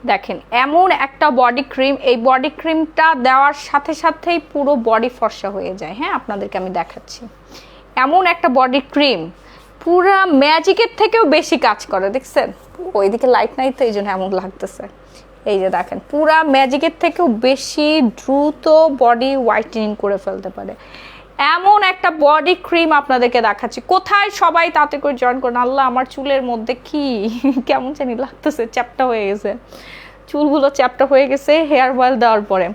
দেখেন এমন একটা বডি ক্রিম, এই বডি ক্রিমটা দেওয়ার সাথে সাথেই পুরো বডি ফর্সা হয়ে যায়। হ্যাঁ, আপনাদেরকে আমি দেখাচ্ছি। এমন একটা বডি ক্রিম পুরা ম্যাজিকের থেকেও বেশি কাজ করে, দেখছেন? ওইদিকে লাইট নাই তো এই জন্য এমন লাগতেছে। এই যে দেখেন, পুরা ম্যাজিকের থেকেও বেশি দ্রুত বডি হোয়াইটেনিং করে ফেলতে পারে এমন একটা বডি ক্রিম আপনাদেরকে দেখাচ্ছি। কোথায় সবাই তাতে করে জয়েন করেন। আল্লাহ, আমার চুলের মধ্যে কি কেমন জানি লাগতেছে, চ্যাপটা হয়ে গেছে, চুলগুলো চ্যাপটা হয়ে গেছে হেয়ার অয়েল দেওয়ার পরে।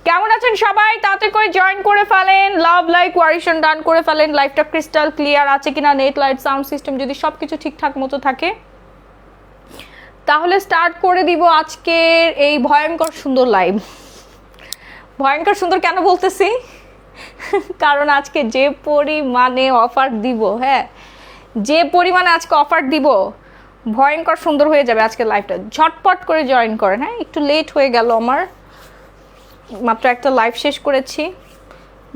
কেমন আছেন সবাই? তাতে করে জয়েন করে ফেলেন, লাভ লাইক ওয়ারিশন ডান করে ফেলেন। লাইভটা ক্রিস্টাল ক্লিয়ার আছে কিনা, নেট লাইট সাউন্ড সিস্টেম যদি সবকিছু ঠিকঠাক মতো থাকে তাহলে স্টার্ট করে দিব আজকের এই ভয়ঙ্কর সুন্দর লাইভ। ভয়ঙ্কর সুন্দর কেন বলতেছি? কারণ আজকে যে পরিমাণে অফার দিব, হ্যাঁ যে পরিমাণে আজকে অফার দিব, ভয়ঙ্কর সুন্দর হয়ে যাবে আজকে লাইভটা। ঝটপট করে জয়েন করেন। হ্যাঁ, একটু লেট হয়ে গেল, আমার মাত্র একটা লাইভ শেষ করেছি,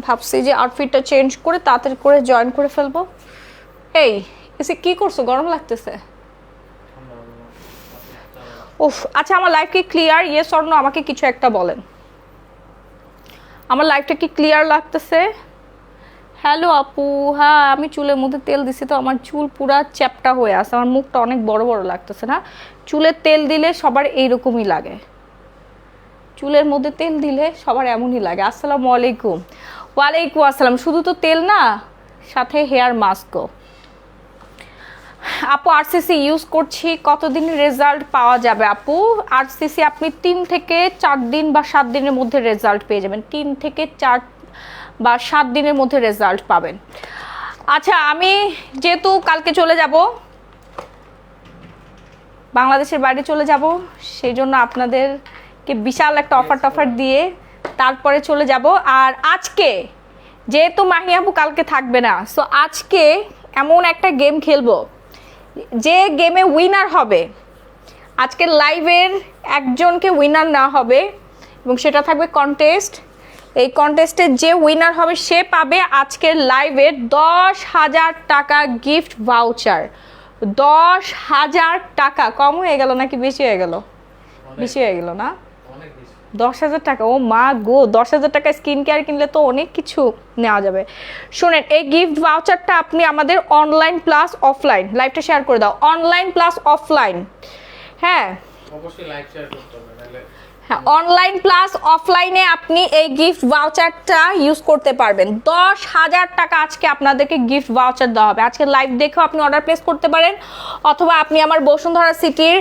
ভাবছি যে আউটফিটটা চেঞ্জ করে তাড়াতাড়ি করে জয়েন করে ফেলবো। এই এসে কি করছো? গরম লাগতেছে? উফ, আচ্ছা আমার লাইভ কি ক্লিয়ার? ইয়েস অর নো আমাকে কিছু একটা বলেন। আমার লাইভটা কি ক্লিয়ার লাগতেছে? হ্যালো আপু, হ্যাঁ আমি চুলের মধ্যে তেল দিছি তো আমার চুল পুরা চ্যাপটা হয়ে আছে, আমার মুখটা অনেক বড় বড় লাগতেছে। না, চুলের তেল দিলে সবার এইরকমই লাগে, চুলের মধ্যে তেল দিলে সবার এমনই লাগে। আসসালামু আলাইকুম। ওয়ালাইকুম আসসালাম। শুধু তো তেল না, সাথে হেয়ার মাস্কও। আপু আরসিসি ইউজ করছি, কতদিন রেজাল্ট পাওয়া যাবে? আপু আরসিসি আপনি 3 থেকে 4 দিন বা 7 দিনের মধ্যে রেজাল্ট পেয়ে যাবেন। 3 থেকে 4 বা 7 দিনের মধ্যে রেজাল্ট পাবেন। আচ্ছা, আমি যেহেতু কালকে চলে যাব, বাংলাদেশের বাইরে চলে যাব, সেই জন্য আপনাদেরকে বিশাল একটা অফার দিয়ে তারপরে চলে যাব। আর আজকে যেহেতু মাহি আপু কালকে থাকবে না, সো আজকে এমন একটা গেম খেলবো যে গেমে উইনার হবে, আজকের লাইভের একজনকে উইনার নেওয়া হবে এবং সেটা থাকবে কন্টেস্ট। এই কন্টেস্টে যে উইনার হবে সে পাবে আজকের লাইভের 10,000 টাকা গিফট ভাউচার। 10,000 টাকা। কম হয়ে গেল নাকি বেশি হয়ে গেল? বেশি হয়ে গেল না? 10,000 টাকা, ও মা গো, 10,000 টাকা স্কিন কেয়ার কিনলে তো অনেক কিছু নেওয়া যাবে। শুনেন, এই গিফট ভাউচারটা আপনি আমাদের অনলাইন প্লাস অফলাইন, লাইভটা শেয়ার করে দাও, অনলাইন প্লাস অফলাইন। হ্যাঁ অবশ্যই লাইভ শেয়ার করতে হবে, নাহলে হ্যাঁ, অনলাইন প্লাস অফলাইনে আপনি এই গিফট ভাউচারটা ইউজ করতে পারবেন। 10,000 টাকা আজকে আপনাদেরকে গিফট ভাউচার দেওয়া হবে। আজকে লাইভ দেখেও আপনি অর্ডার প্লেস করতে পারেন, অথবা আপনি আমার বসুন্ধরা সিটির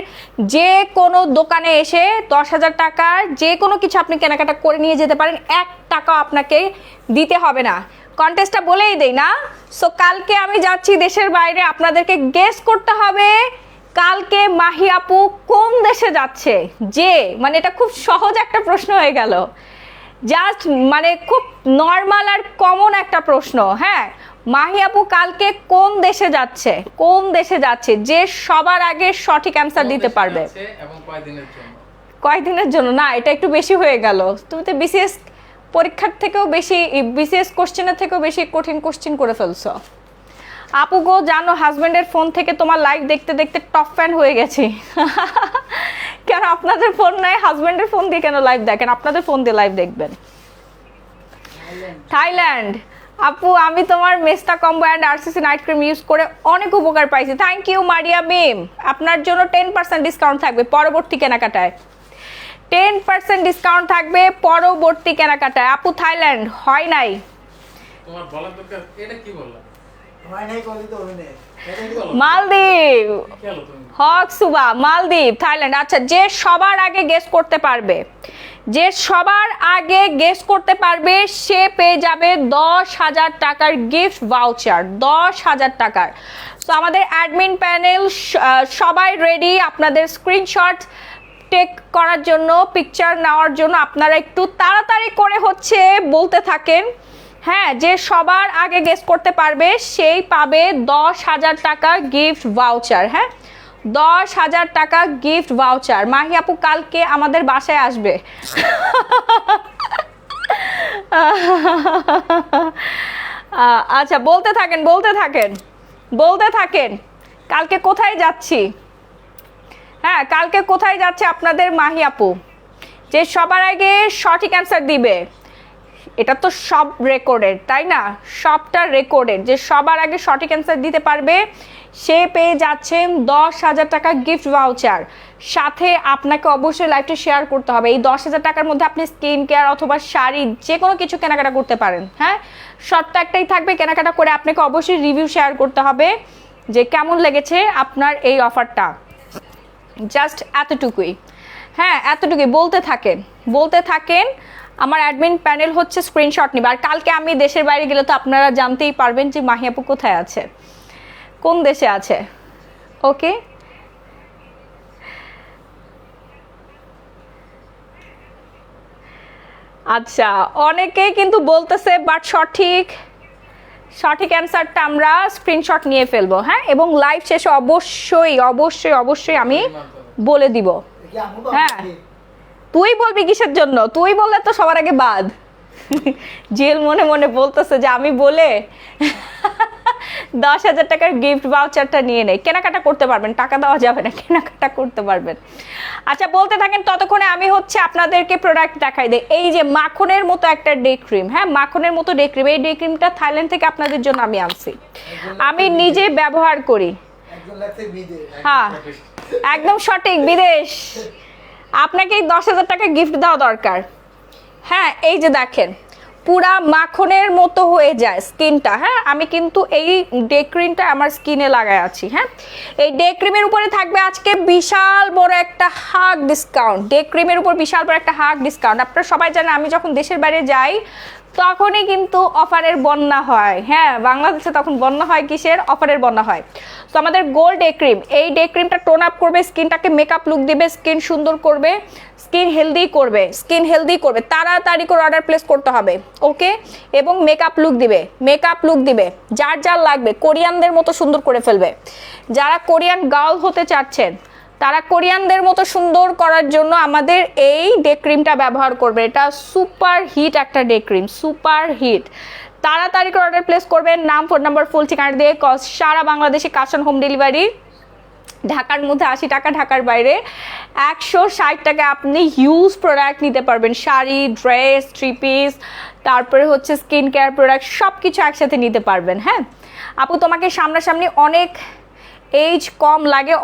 যে কোনো দোকানে এসে 10,000 টাকার যে কোনো কিছু আপনি কেনাকাটা করে নিয়ে যেতে পারেন। 1 টাকাও আপনাকে দিতে হবে না। কন্টেস্টটা বলেই দেই না, সো কালকে আমি যাচ্ছি দেশের বাইরে, আপনাদেরকে গেস করতে হবে কালকে মাহি আপু কোন দেশে যাচ্ছে। যে মানে এটা খুব সহজ একটা প্রশ্ন হয়ে গেল, জাস্ট মানে খুব নর্মাল আর কমন একটা প্রশ্ন। হ্যাঁ, মাহি আপু কালকে কোন দেশে যাচ্ছে, কোন দেশে যাচ্ছে, যে সবার আগে সঠিক অ্যান্সার দিতে পারবে। এবং কয়দিনের জন্য? কয়দিনের জন্য না, এটা একটু বেশি হয়ে গেল। তুমি তো বিসিএস পরীক্ষার থেকেও বেশি, বিসিএস কোশ্চেনের থেকেও বেশি কঠিন কোশ্চেন করে ফেলছো। আপু গো, জানো হাজবেন্ডের ফোন থেকে তোমার লাইভ দেখতে দেখতে টপ ফ্যান হয়ে গেছি। কেন আপনাদের ফোন নাই, হাজবেন্ডের ফোন দিয়ে কেন লাইভ দেখেন? আপনাদের ফোন দিয়ে লাইভ দেখবেন। থাইল্যান্ড। আপু আমি তোমার মেস্তা combo and RCC night cream use করে অনেক উপকার পাইছি। Thank you Maria Mim. আপনার জন্য 10% ডিসকাউন্ট থাকবে পরবর্তী কেনাকাটায়। 10% ডিসকাউন্ট থাকবে পরবর্তী কেনাকাটায়। আপু থাইল্যান্ড হয় নাই, তোমার বলার দরকার, এটা কি বললা? মালদ্বীপ, কি হলো তুমি? হক সুবা, মালদ্বীপ, থাইল্যান্ড। আচ্ছা, যে সবার আগে গেস করতে পারবে, যে সবার আগে গেস করতে পারবে সে পেয়ে যাবে 10,000 টাকার গিফট ভাউচার। 10,000 টাকার। তো আমাদের অ্যাডমিন প্যানেল সবাই রেডি আপনাদের স্ক্রিনশট টেক করার জন্য, পিকচার নেওয়ার জন্য। আপনারা একটু তাড়াতাড়ি করে হচ্ছে বলতে থাকেন। হ্যাঁ, যে সবার আগে গেস করতে পারবে সেই পাবে 10,000 টাকা গিফট ভাউচার। হ্যাঁ, 10,000 টাকা গিফট ভাউচার। মাহি আপু কালকে আমাদের বাসায় আসবে। আচ্ছা, বলতে থাকেন বলতে থাকেন বলতে থাকেন, কালকে কোথায় যাচ্ছি। হ্যাঁ, কালকে কোথায় যাচ্ছে আপনাদের মাহি আপু, যে সবার আগে সঠিক অ্যান্সার দিবে। এটা তো সব রেকর্ডেড, তাই না? সবটা রেকর্ডেড, যে সবার আগে সঠিক অ্যান্সার দিতে পারবে সে পেয়ে যাচ্ছেন 10,000 টাকা গিফট ভাউচার। সাথে আপনাকে অবশ্যই লাইভটা শেয়ার করতে হবে। এই 10,000 টাকার মধ্যে আপনি স্কিন কেয়ার অথবা শাড়ি যে কোনো কিছু কেনাকাটা করতে পারেন। হ্যাঁ, শর্ত একটাই থাকবে, কেনাকাটা করে আপনাকে অবশ্যই রিভিউ শেয়ার করতে হবে যে কেমন লেগেছে আপনার এই অফারটা। জাস্ট এতটুকুই। হ্যাঁ, এতটুকুই। বলতে থাকেন। আমার অ্যাডমিন প্যানেল হচ্ছে স্ক্রিনশট নিবে। আর কালকে আমি দেশের বাইরে গেলে তো আপনারা জানতেই পারবেন যে মাহি আপু কোথায় আছে, কোন দেশে আছে। ওকে, আচ্ছা, অনেকেই কিন্তু বলতেছে বাট সঠিক অ্যান্সারটা আমরা স্ক্রিনশট নিয়ে ফেলবো। হ্যাঁ, এবং লাইভ শেষে অবশ্যই আমি বলে দিব। হ্যাঁ, তুই বলবি কিসের জন্য? তুই বললে তো সবার আগে বাদ। জেল মনে মনে বলতেছে যে আমি বলে 10,000 টাকার গিফট ভাউচারটা নিয়ে নেই। কেনাকাটা করতে পারবেন, টাকা দেওয়া যাবে না, কেনাকাটা করতে পারবেন। আচ্ছা, বলতে থাকেন, ততক্ষণে আমি হচ্ছে আপনাদেরকে প্রোডাক্ট দেখাই দিই। এই যে মাখনের মতো একটা ডে ক্রিম, হ্যাঁ মাখনের মতো ডে ক্রিম। এই ডে ক্রিমটা থাইল্যান্ড থেকে আপনাদের জন্য আমি আনছি, আমি নিজে ব্যবহার করি। হ্যাঁ, একদম সঠিক, বিদেশ। আপনাকে এই 10,000 টাকা গিফট দেওয়া দরকার। হ্যাঁ, এই যে দেখেন, পুরা মাখনের মতো হয়ে যায় স্কিনটা। হ্যাঁ, আমি কিন্তু এই ডে ক্রিমটা আমার স্কিনে লাগাই আছি। হ্যাঁ, এই ডে ক্রিমের উপরে থাকবে আজকে বিশাল বড় একটা হাগ ডিসকাউন্ট। ডে ক্রিমের উপর বিশাল বড় একটা হাগ ডিসকাউন্ট। আপনারা সবাই জানেন আমি যখন দেশের বাইরে যাই তখনই কিন্তু অফারের বন্যা হয়। হ্যাঁ, বাংলাদেশে তখন বন্যা হয় কিসের? অফারের বন্যা হয়। তো আমাদের গোল্ড ডে ক্রিম, এই ডে ক্রিমটা টোন আপ করবে, স্কিনটাকে মেকআপ লুক দিবে, স্কিন সুন্দর করবে, স্কিন হেলদি করবে। তাড়াতাড়ি করে অর্ডার প্লেস করতে হবে। ওকে, এবং মেকআপ লুক দিবে যার যার লাগবে, কোরিয়ানদের মতো সুন্দর করে ফেলবে। যারা কোরিয়ান গার্ল হতে চাচ্ছেন তারা কোরিয়ানদের মতো সুন্দর করার জন্য আমাদের এই ডে ক্রিমটা ব্যবহার করবে। এটা সুপার হিট একটা ডে ক্রিম, সুপার হিট। তাড়াতাড়ি করে অর্ডার প্লেস করবেন, নাম, ফোন নাম্বার, ফুল ঠিকানা দিয়ে। সারা বাংলাদেশে ক্যাশ অন হোম ডেলিভারি। ঢাকার মধ্যে 80 টাকা, ঢাকার বাইরে 160 টাকা আপনি হিউজ প্রোডাক্ট নিতে পারবেন। শাড়ি, ড্রেস, থ্রি পিস, তারপরে হচ্ছে স্কিন কেয়ার প্রোডাক্ট, সব কিছু একসাথে নিতে পারবেন। হ্যাঁ আপু, তোমাকে সামনাসামনি অনেক এজ কম লাগে,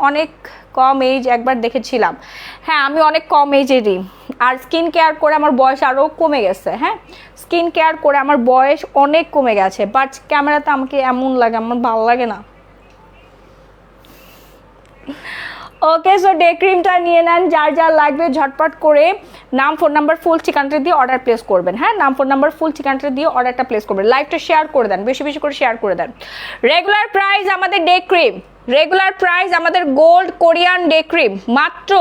অনেক কম এজ একবার দেখেছিলাম। হ্যাঁ, আমি অনেক কম এজেরই, আর স্কিন কেয়ার করে আমার বয়স আরও কমে গেছে। হ্যাঁ, স্কিন কেয়ার করে আমার বয়স অনেক কমে গেছে, বাট ক্যামেরাতে আমাকে এমন লাগে, আমার ভালো লাগে না। ওকে, সো ডে ক্রিমটা নিয়ে নেন, যার যার লাগবে ঝটপট করে নাম, ফোন নাম্বার, ফুল ঠিকানাটা দিয়ে অর্ডার প্লেস করবেন। হ্যাঁ, নাম, ফোন নাম্বার, ফুল ঠিকানাটা দিয়ে অর্ডারটা প্লেস করবেন। লাইভটা শেয়ার করে দেন, বেশি বেশি করে শেয়ার করে দেন। রেগুলার প্রাইস আমাদের ডে ক্রিম, রেগুলার প্রাইস আমাদের গোল্ড কোরিয়ান ডে ক্রিম মাত্র,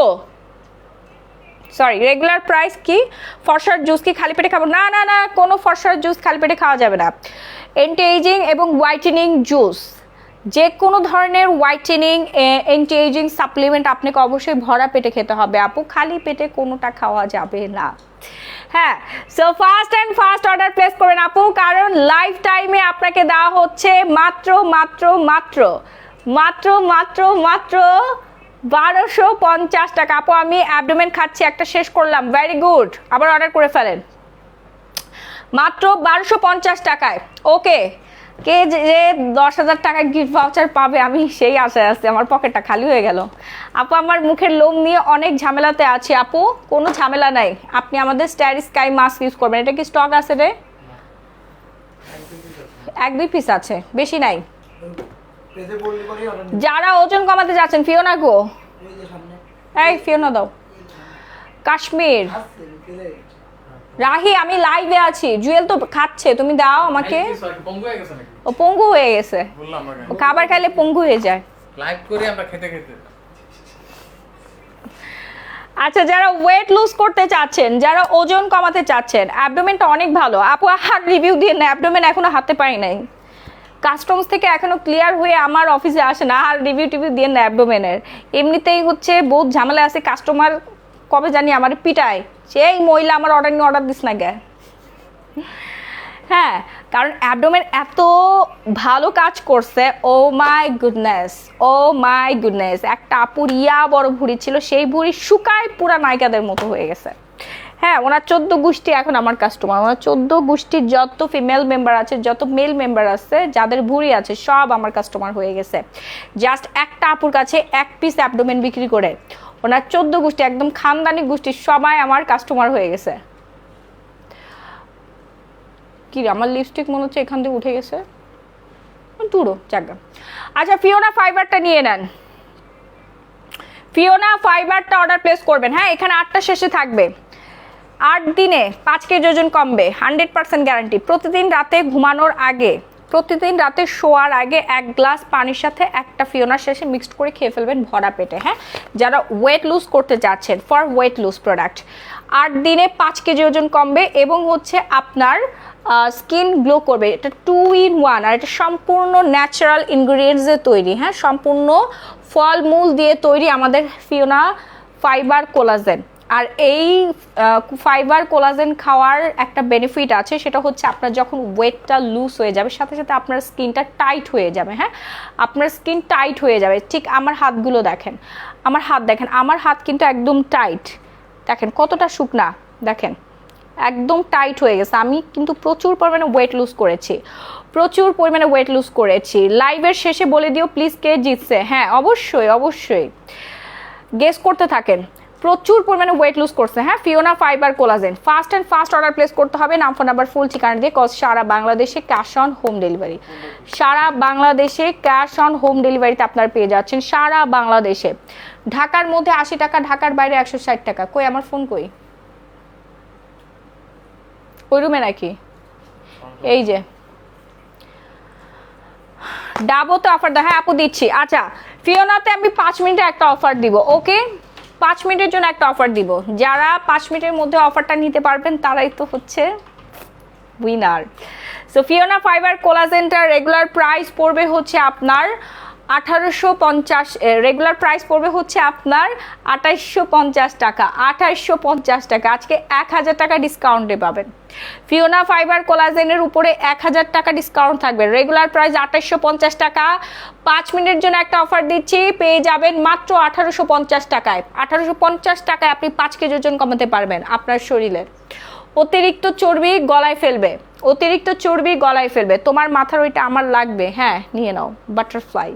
রেগুলার প্রাইস কি? ফর্সার জুস কি খালি পেটে খাবো? না না না, কোনো ফর্সার জুস খালি পেটে খাওয়া যাবে না। অ্যান্টি এজিং এবং হোয়াইটেনিং জুস, যে কোনো ধরনের হোয়াইটেনিং অ্যান্টি এজিং সাপ্লিমেন্ট আপনাকে অবশ্যই ভরা পেটে খেতে হবে আপু, খালি পেটে কোনোটা খাওয়া যাবে না। হ্যাঁ, সো ফাস্ট অর্ডার প্লেস করেন আপু, কারণ লাইফ টাইমে আপনাকে দেওয়া হচ্ছে মাত্র 1250 টাকা। আপু, আমি অ্যাবডোমেন খাচ্ছি, একটা শেষ করলাম, ভেরি গুড, আবার অর্ডার করে ফেলেন মাত্র 1250 টাকায়। ওকে, কে যে 10,000 টাকা গিফট ভাউচার পাবে আমি সেই আশায় আছি, আমার পকেটটা খালি হয়ে গেল। আপু, আমার মুখের লোম নিয়ে অনেক ঝামেলাতে আছি। আপু, কোনো ঝামেলা নাই, আপনি আমাদের স্টার স্কাই মাস্ক ইউজ করবেন। এটা কি স্টক আছে রে? 1-2 পিস আছে, বেশি নাই। যারা ওজন কমাতে যাচ্ছেন, ফিওনা গো, এই ফিওনা দাও। কাশ্মীর, রাহি, আমি লাইভে আছি, জুয়েল তো খাচ্ছে, তুমি দাও আমাকে। ও পঙ্গু হয়ে গেছে, ও খাবার খাইলে পঙ্গু হয়ে যায়। লাইভ করি আমরা খেতে খেতে। আচ্ছা, যারা ওয়েট লুজ করতে চাচ্ছেন, যারা ওজন কমাতে চাচ্ছেন, অ্যাবডোমেনটা অনেক ভালো। আপু, হাত রিভিউ দিয়ে না, অ্যাবডোমেন এখনো হাতে পাই নাই, কাস্টমস থেকে এখনো ক্লিয়ার হয়ে আমার অফিসে আসে না। আর রিভিউ দিয়ে না অ্যাবডোমেনের, এমনিতেই হচ্ছে বহুত ঝামেলা আছে। কাস্টমার কবে জানি আমার পিটায়, সেই মহিলা আমার অর্ডার নিয়ে অর্ডার দিস না গে। হ্যাঁ, কারণ অ্যাবডোমেন এত ভালো কাজ করছে, ও my goodness, O my goodness. একটা আপুর বড় ভুঁড়ি ছিল, সেই ভুঁড়ি শুকায় পুরা নায়িকাদের মতো হয়ে গেছে। হ্যাঁ, ওনার 14 গোষ্ঠী এখন আমার কাস্টমার। ওনার 14 গোষ্ঠীর যত ফিমেল মেম্বার আছে, যত মেল মেম্বার আছে, যাদের ভুঁড়ি আছে, সব আমার কাস্টমার হয়ে গেছে জাস্ট একটা আপুর কাছে 1 পিস অ্যাবডোমেন বিক্রি করে। ওনার 14 গোষ্ঠী, একদম খানদানি গোষ্ঠীর সবাই আমার কাস্টমার হয়ে গেছে। কি রে, আমার লিপস্টিক মনে হচ্ছে এখান থেকে উঠে গেছে, দূরও জায়গা। আচ্ছা, ফিওনা ফাইবারটা নিয়ে নেন। ফিওনা ফাইবারটা অর্ডার প্লেস করবেন। হ্যাঁ, এখানে 8টা শেষে থাকবে। 8 দিনে 5 কেজি ওজন কমবে, 100% গ্যারান্টি। প্রতিদিন রাতে ঘুমানোর আগে, প্রতিদিন রাতে শোয়ার আগে 1 গ্লাস পানির সাথে একটা ফিওনার শেষে মিক্সড করে খেয়ে ফেলবেন ভরা পেটে। হ্যাঁ, যারা ওয়েট লুজ করতে চাচ্ছেন, ফর ওয়েট লুজ প্রোডাক্ট। 8 দিনে 5 কেজি ওজন কমবে এবং হচ্ছে আপনার স্কিন গ্লো করবে। এটা 2 in 1, আর এটা সম্পূর্ণ ন্যাচারাল ইনগ্রিডিয়েন্টসে তৈরি। হ্যাঁ, সম্পূর্ণ ফলমূল দিয়ে তৈরি আমাদের ফিওনা ফাইবার কোলাজেন। আর এই ফাইবার কোলাজেন খাওয়ার একটা বেনিফিট আছে, সেটা হচ্ছে আপনার যখন ওয়েটটা লুজ হয়ে যাবে, সাথে সাথে আপনার স্কিনটা টাইট হয়ে যাবে। হ্যাঁ, আপনার স্কিন টাইট হয়ে যাবে। ঠিক আমার হাতগুলো দেখেন, আমার হাত দেখেন, আমার হাত কিন্তু একদম টাইট। দেখেন কতটা শুকনা, দেখেন একদম টাইট হয়ে গেছে। আমি কিন্তু প্রচুর পরিমাণে ওয়েট লুজ করেছি, প্রচুর পরিমাণে ওয়েট লুজ করেছি। লাইভের শেষে বলে দিও প্লিজ কে জিতছে। হ্যাঁ, অবশ্যই অবশ্যই গেস করতে থাকেন। প্রচুর পরিমাণে ওয়েট লুজ করছে। হ্যাঁ, Fiona fibre collagen first order place করতে হবে। নাম, ফোন নাম্বার, ফুল ঠিকানা দিয়ে। কজ সারা বাংলাদেশে ক্যাশ অন হোম ডেলিভারি। সারা বাংলাদেশে ক্যাশ অন হোম ডেলিভারিতে আপনারা পেয়ে যাচ্ছেন, সারা বাংলাদেশে। ঢাকার মধ্যে 80 টাকা, ঢাকার বাইরে 160 টাকা। কই আমার ফোন, কই ওই রুমে নাকি? এই যে ডাবোতে অফার দেয়। হ্যাঁ আপু দিচ্ছি। আচ্ছা, ফিওনাতে আমি 5 মিনিটে একটা অফার দিব। ওকে, 5 মিনিটের জন্য একটা অফার দিব। যারা 5 মিনিটের মধ্যে অফারটা নিতে পারবেন তারাই তো হচ্ছে উইনার। সো ফিওনা ফাইবার কোলাজেনটার রেগুলার প্রাইস পড়বে হচ্ছে আপনার 1850, রেগুলার প্রাইস পড়বে হচ্ছে আপনার 2850 টাকা। 2850 টাকা। আজকে 1000 টাকা ডিসকাউন্টে পাবেন। ফিওনা ফাইবার কোলাজেনের উপরে 1000 টাকা ডিসকাউন্ট থাকবে। রেগুলার প্রাইস 2850 টাকা। 5 মিনিটের জন্য একটা অফার দিচ্ছি, পেয়ে যাবেন মাত্র 1850 টাকায়। 1850 টাকায় আপনি 5 কেজি ওজন কমাতে পারবেন আপনার শরীরের। অতিরিক্ত চর্বি গলায় ফেলবে, অতিরিক্ত চর্বি গলায় ফেলবে। তোমার মাথার ওইটা আমার লাগবে, হ্যাঁ নিয়ে নাও। বাটারফ্লাই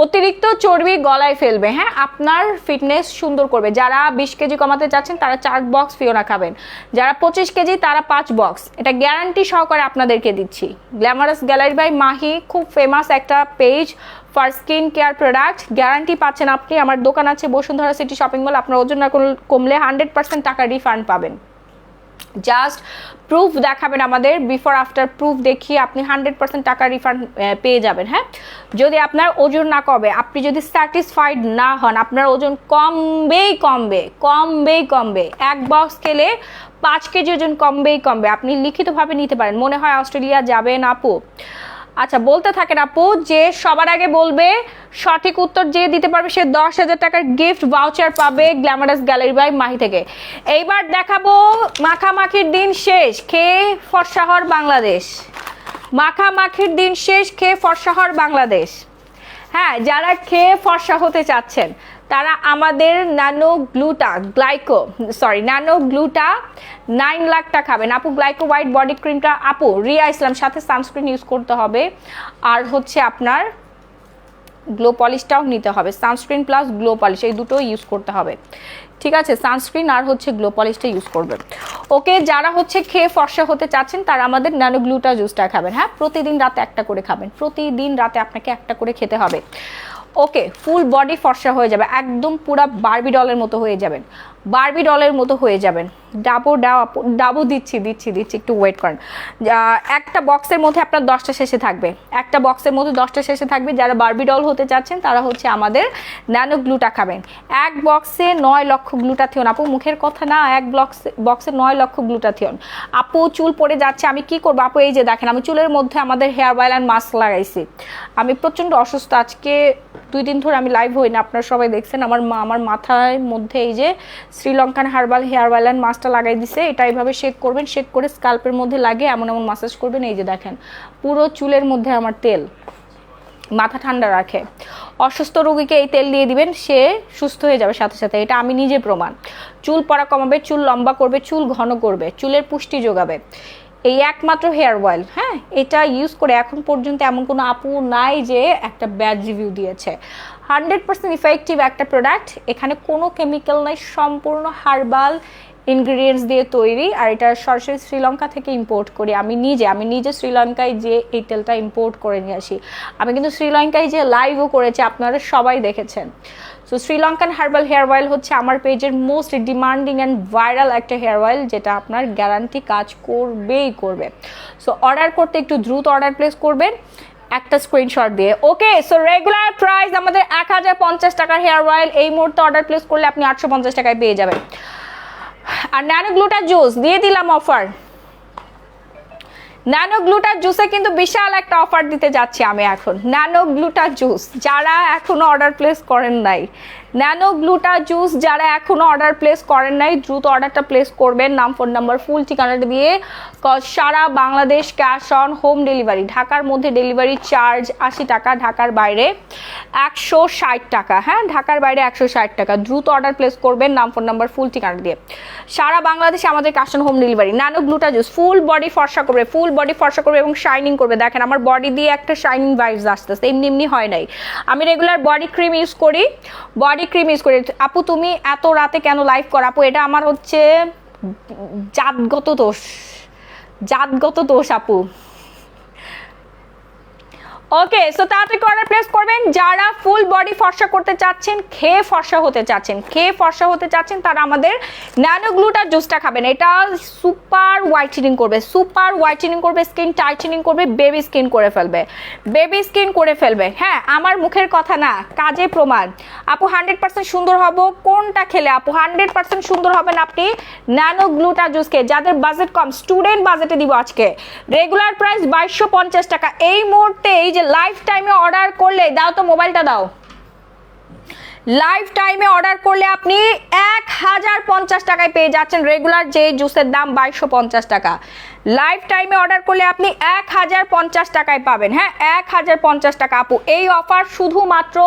অতিরিক্ত চর্বি গলায় ফেলবে। হ্যাঁ, আপনার ফিটনেস সুন্দর করবে। যারা 20 কেজি কমাতে চাচ্ছেন তারা 4 বক্স ফিওনা খাবেন। যারা 25 কেজি তারা 5 বক্স। এটা গ্যারান্টি সহকারে আপনাদেরকে দিচ্ছি। গ্ল্যামারাস গ্যালারি বাই মাহি খুব ফেমাস একটা page for skin care product. Guarantee পাচ্ছেন আপনি। আমার দোকান আছে বসুন্ধরা সিটি শপিং মল। আপনার ওজন না কমলে 100% টাকা রিফান্ড পাবেন। জাস্ট প্রুফ দেখাবেন আমাদের, বিফোর আফটার প্রুফ দেখিয়ে আপনি 100% টাকা রিফান্ড পেয়ে যাবেন। হ্যাঁ, যদি আপনার ওজন না কমে, আপনি যদি স্যাটিসফাইড না হন, আপনার ওজন কমবেই কমবে, কমবেই কমবে। 1 বক্স খেলে 5 কেজি ওজন কমবেই কমবে। আপনি লিখিতভাবে নিতে পারেন। মনে হয় অস্ট্রেলিয়া যাবেন আপু? আচ্ছা, বলতে থাকেন আপু। যে সবার আগে বলবে, সঠিক উত্তর যে দিতে পারবে সে 10,000 টাকার গিফট ভাউচার পাবে গ্ল্যামারাস গ্যালারি বাই মাহি থেকে। এইবার দেখাবো মাখামাখির দিন শেষ, খেয়ে ফর্সা হওয়ার বাংলাদেশ। মাখামাখির দিন শেষ, খেয়ে ফর্সা হওয়ার বাংলাদেশ। হ্যাঁ, যারা খেয়ে ফর্সা হতে চাচ্ছেন তারা আমাদের ন্যানো গ্লুটা 9 লাখটা খাবেন আপু। গ্লাইকো হোয়াইট বডি ক্রিমটা আপু রিয়া ইসলাম, সাথে সানস্ক্রিন ইউজ করতে হবে। আর হচ্ছে আপনার গ্লো পলিশটাও নিতে হবে। সানস্ক্রিন প্লাস গ্লো পলিশ এই দুটো ইউজ করতে হবে। ঠিক আছে, সানস্ক্রিন আর হচ্ছে গ্লো পলিশটা ইউজ করবেন। ওকে, যারা হচ্ছে খেয়ে ফর্সা হতে চাচ্ছেন তারা আমাদের ন্যানো গ্লুটা জুসটা খাবেন। হ্যাঁ, প্রতিদিন রাতে একটা করে খাবেন। প্রতিদিন রাতে আপনাকে একটা করে খেতে হবে। ওকে, ফুল বডি ফর্সা হয়ে যাবে, একদম পুরা বারবি ডলের মতো হয়ে যাবেন, বারবি ডলের মতো হয়ে যাবেন। ডাবো দিচ্ছি একটু ওয়েট করেন। একটা বক্সের মধ্যে আপনার 10টা শেষে থাকবে, একটা বক্সের মধ্যে 10টা শেষে থাকবে। যারা বারবি ডল হতে চাচ্ছেন তারা হচ্ছে আমাদের ন্যানো গ্লুটা খাবেন। 1 বক্সে 9 লক্ষ গ্লুটাথিয়ন আপু, মুখের কথা না, 1 বক্সে 9 লক্ষ গ্লুটাথিয়ন। আপু চুল পড়ে যাচ্ছে, আমি কি করবো আপু? এই যে দেখেন, আমি চুলের মধ্যে আমাদের হেয়ার অয়েল অ্যান্ড মাস্ক লাগাইছি। আমি প্রচণ্ড অসুস্থ, আজকে 2 দিন ধরে আমি লাইভ হই না, আপনারা সবাই দেখছেন। আমার মাথার মধ্যে এই যে Sri Lankan herbal hair oil and mask মাছটা লাগাই দিছে, এটা এইভাবে শেক করবেন, শেক করে স্কাল্পের মধ্যে লাগিয়ে এমন এমন মাসাজ করবেন। এই যে দেখেন পুরো চুলের মধ্যে আমার তেল, মাথা ঠান্ডা রাখে। অসুস্থ রোগীকে এই তেল দিয়ে দিবেন, সে সুস্থ হয়ে যাবে সাথে সাথে, এটা আমি নিজে প্রমাণ। চুল পড়া কমাবে, চুল লম্বা করবে, চুল ঘন করবে, চুলের পুষ্টি যোগাবে। এই একমাত্র হেয়ার অয়েল, হ্যাঁ, এটা ইউজ করে এখন পর্যন্ত এমন কোনো আপু নাই যে একটা ব্যাড রিভিউ দিয়েছে। 100% ইফেক্টিভ একটা প্রোডাক্ট, এখানে কোনো কেমিক্যাল নাই, সম্পূর্ণ হার্বাল ইনগ্রিডিয়েন্টস দিয়ে তৈরি। আর এটা সরাসরি শ্রীলঙ্কা থেকে ইম্পোর্ট করি আমি নিজে শ্রীলঙ্কায় যে এই তেলটা ইম্পোর্ট করে নিয়ে আসি। আমি কিন্তু শ্রীলঙ্কায় যে লাইভও করেছি, আপনারা সবাই দেখেছেন। So Sri Lankan herbal hair oil হচ্ছে আমার পেজের মোস্ট ডিমান্ডিং অ্যান্ড ভাইরাল একটা হেয়ার অয়েল, যেটা আপনার গ্যারান্টি কাজ করবেই করবে। সো অর্ডার করতে একটু দ্রুত অর্ডার প্লেস করবেন একটা স্ক্রিনশট দিয়ে। ওকে, সো রেগুলার প্রাইস আমাদের 1050 টাকার হেয়ার অয়েল, এই মুহূর্তে অর্ডার প্লেস করলে আপনি 850 টাকায় পেয়ে যাবেন। আর ন্যানো গ্লুটার জুস দিয়ে দিলাম অফার। ন্যানো গ্লুটার জুসে কিন্তু বিশাল একটা অফার দিতে যাচ্ছি আমি এখন। ন্যানো গ্লুটার জুস যারা এখনো অর্ডার প্লেস করেন নাই, ন্যানো গ্লুটার জুস যারা এখনো অর্ডার প্লেস করেন নাই, দ্রুত অর্ডারটা প্লেস করবেন, নাম ফোন নাম্বার ফুল ঠিকানাটা দিয়ে। সারা Bangladesh cash on home delivery, ঢাকার মধ্যে ডেলিভারি চার্জ 80 টাকা, ঢাকার বাইরে 160 টাকা। হ্যাঁ, ঢাকার বাইরে 160 টাকা। দ্রুত অর্ডার প্লেস করবেন, নাম ফোন নাম্বার ফুল ঠিকানা দিয়ে। সারা বাংলাদেশে আমাদের cash on home delivery. Nano গ্লুটার জুস ফুল বডি ফর্সা করবে, ফুল বডি ফর্সা করবে এবং শাইনিং করবে। দেখেন আমার বডি দিয়ে একটা শাইনিং ভাইবস আসতেছে, এমনি হয় নাই। আমি রেগুলার বডি ক্রিম ইউজ করি, আপু তুমি এত রাতে কেন লাইভ করো? আপু এটা আমার হচ্ছে জাতগত দোষ আপু। ওকে, সো তাড়াতাড়ি অর্ডার প্লেস করবেন। যারা ফুল বডি ফর্সা করতে চাচ্ছেন, খেয়ে ফর্সা হতে চাচ্ছেন, তারা আমাদের ন্যানো গ্লুটার জুসটা খাবেন। এটা সুপার হোয়াইটেনিং করবে, স্কিন টাইটেনিং করবে, বেবি স্কিন করে ফেলবে। হ্যাঁ, আমার মুখের কথা না, কাজে প্রমাণ। আপু 100% সুন্দর হব কোনটা খেলে? আপু 100% সুন্দর হবেন আপনি ন্যানো গ্লুটার জুস খেয়ে। যাদের বাজেট কম, স্টুডেন্ট বাজেটে দিব আজকে। রেগুলার প্রাইস 2250 টাকা। এই মুহূর্তে এই যে লাইফ টাইমে অর্ডার করলে, দাও তো মোবাইলটা দাও, লাইফ টাইমে অর্ডার করলে আপনি 1050 টাকায় পেয়ে যাচ্ছেন। রেগুলার যে জুসের দাম 2250 টাকা, লাইফ টাইমে অর্ডার করলে আপনি 1050 টাকায় পাবেন। হ্যাঁ, 1050 টাকা। আপু এই অফার শুধুমাত্র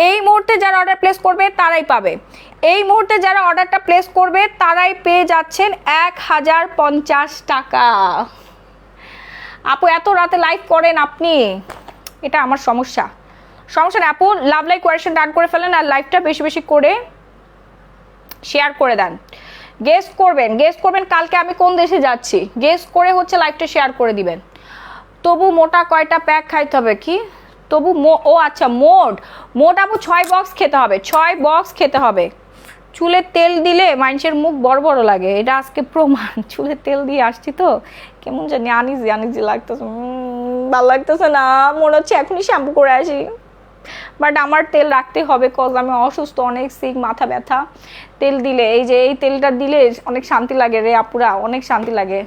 এই মুহূর্তে যারা অর্ডার প্লেস করবে তারাই পাবে। এই মুহূর্তে যারা অর্ডারটা প্লেস করবে তারাই পেয়ে যাচ্ছেন 1050 টাকা। আপু এত রাতে লাইভ করেন আপনি, এটা আমার সমস্যা না আপু। লাভ লাইক কোয়েশ্চেন ডান করে ফেলেন আর লাইভটা বেশি বেশি করে শেয়ার করে দেন। গেস করবেন কালকে আমি কোন দেশে যাচ্ছি, গেস করে হচ্ছে লাইভটা শেয়ার করে দিবেন। তবু মোটা কয়টা প্যাক খাইতে হবে? কি তবু ও আচ্ছা, মোট আপু 6 বক্স খেতে হবে, 6 বক্স খেতে হবে। চুলে তেল দিলে মানুষের মুখ বড় বড় লাগে, এটা আজকে প্রমাণ। চুলে তেল দিয়ে আসছি তো কেমন জানি আনিজি লাগতেছে, ভালো লাগতেছে না, মনে হচ্ছে এখনই শ্যাম্পু করে আসি। বাট আমার তেল রাখতে হবে, কজ আমি অসুস্থ, অনেক সিক, মাথা ব্যথা। তেল দিলে এই তেলটা দিলে অনেক শান্তি লাগে রে আপুরা, অনেক শান্তি লাগে।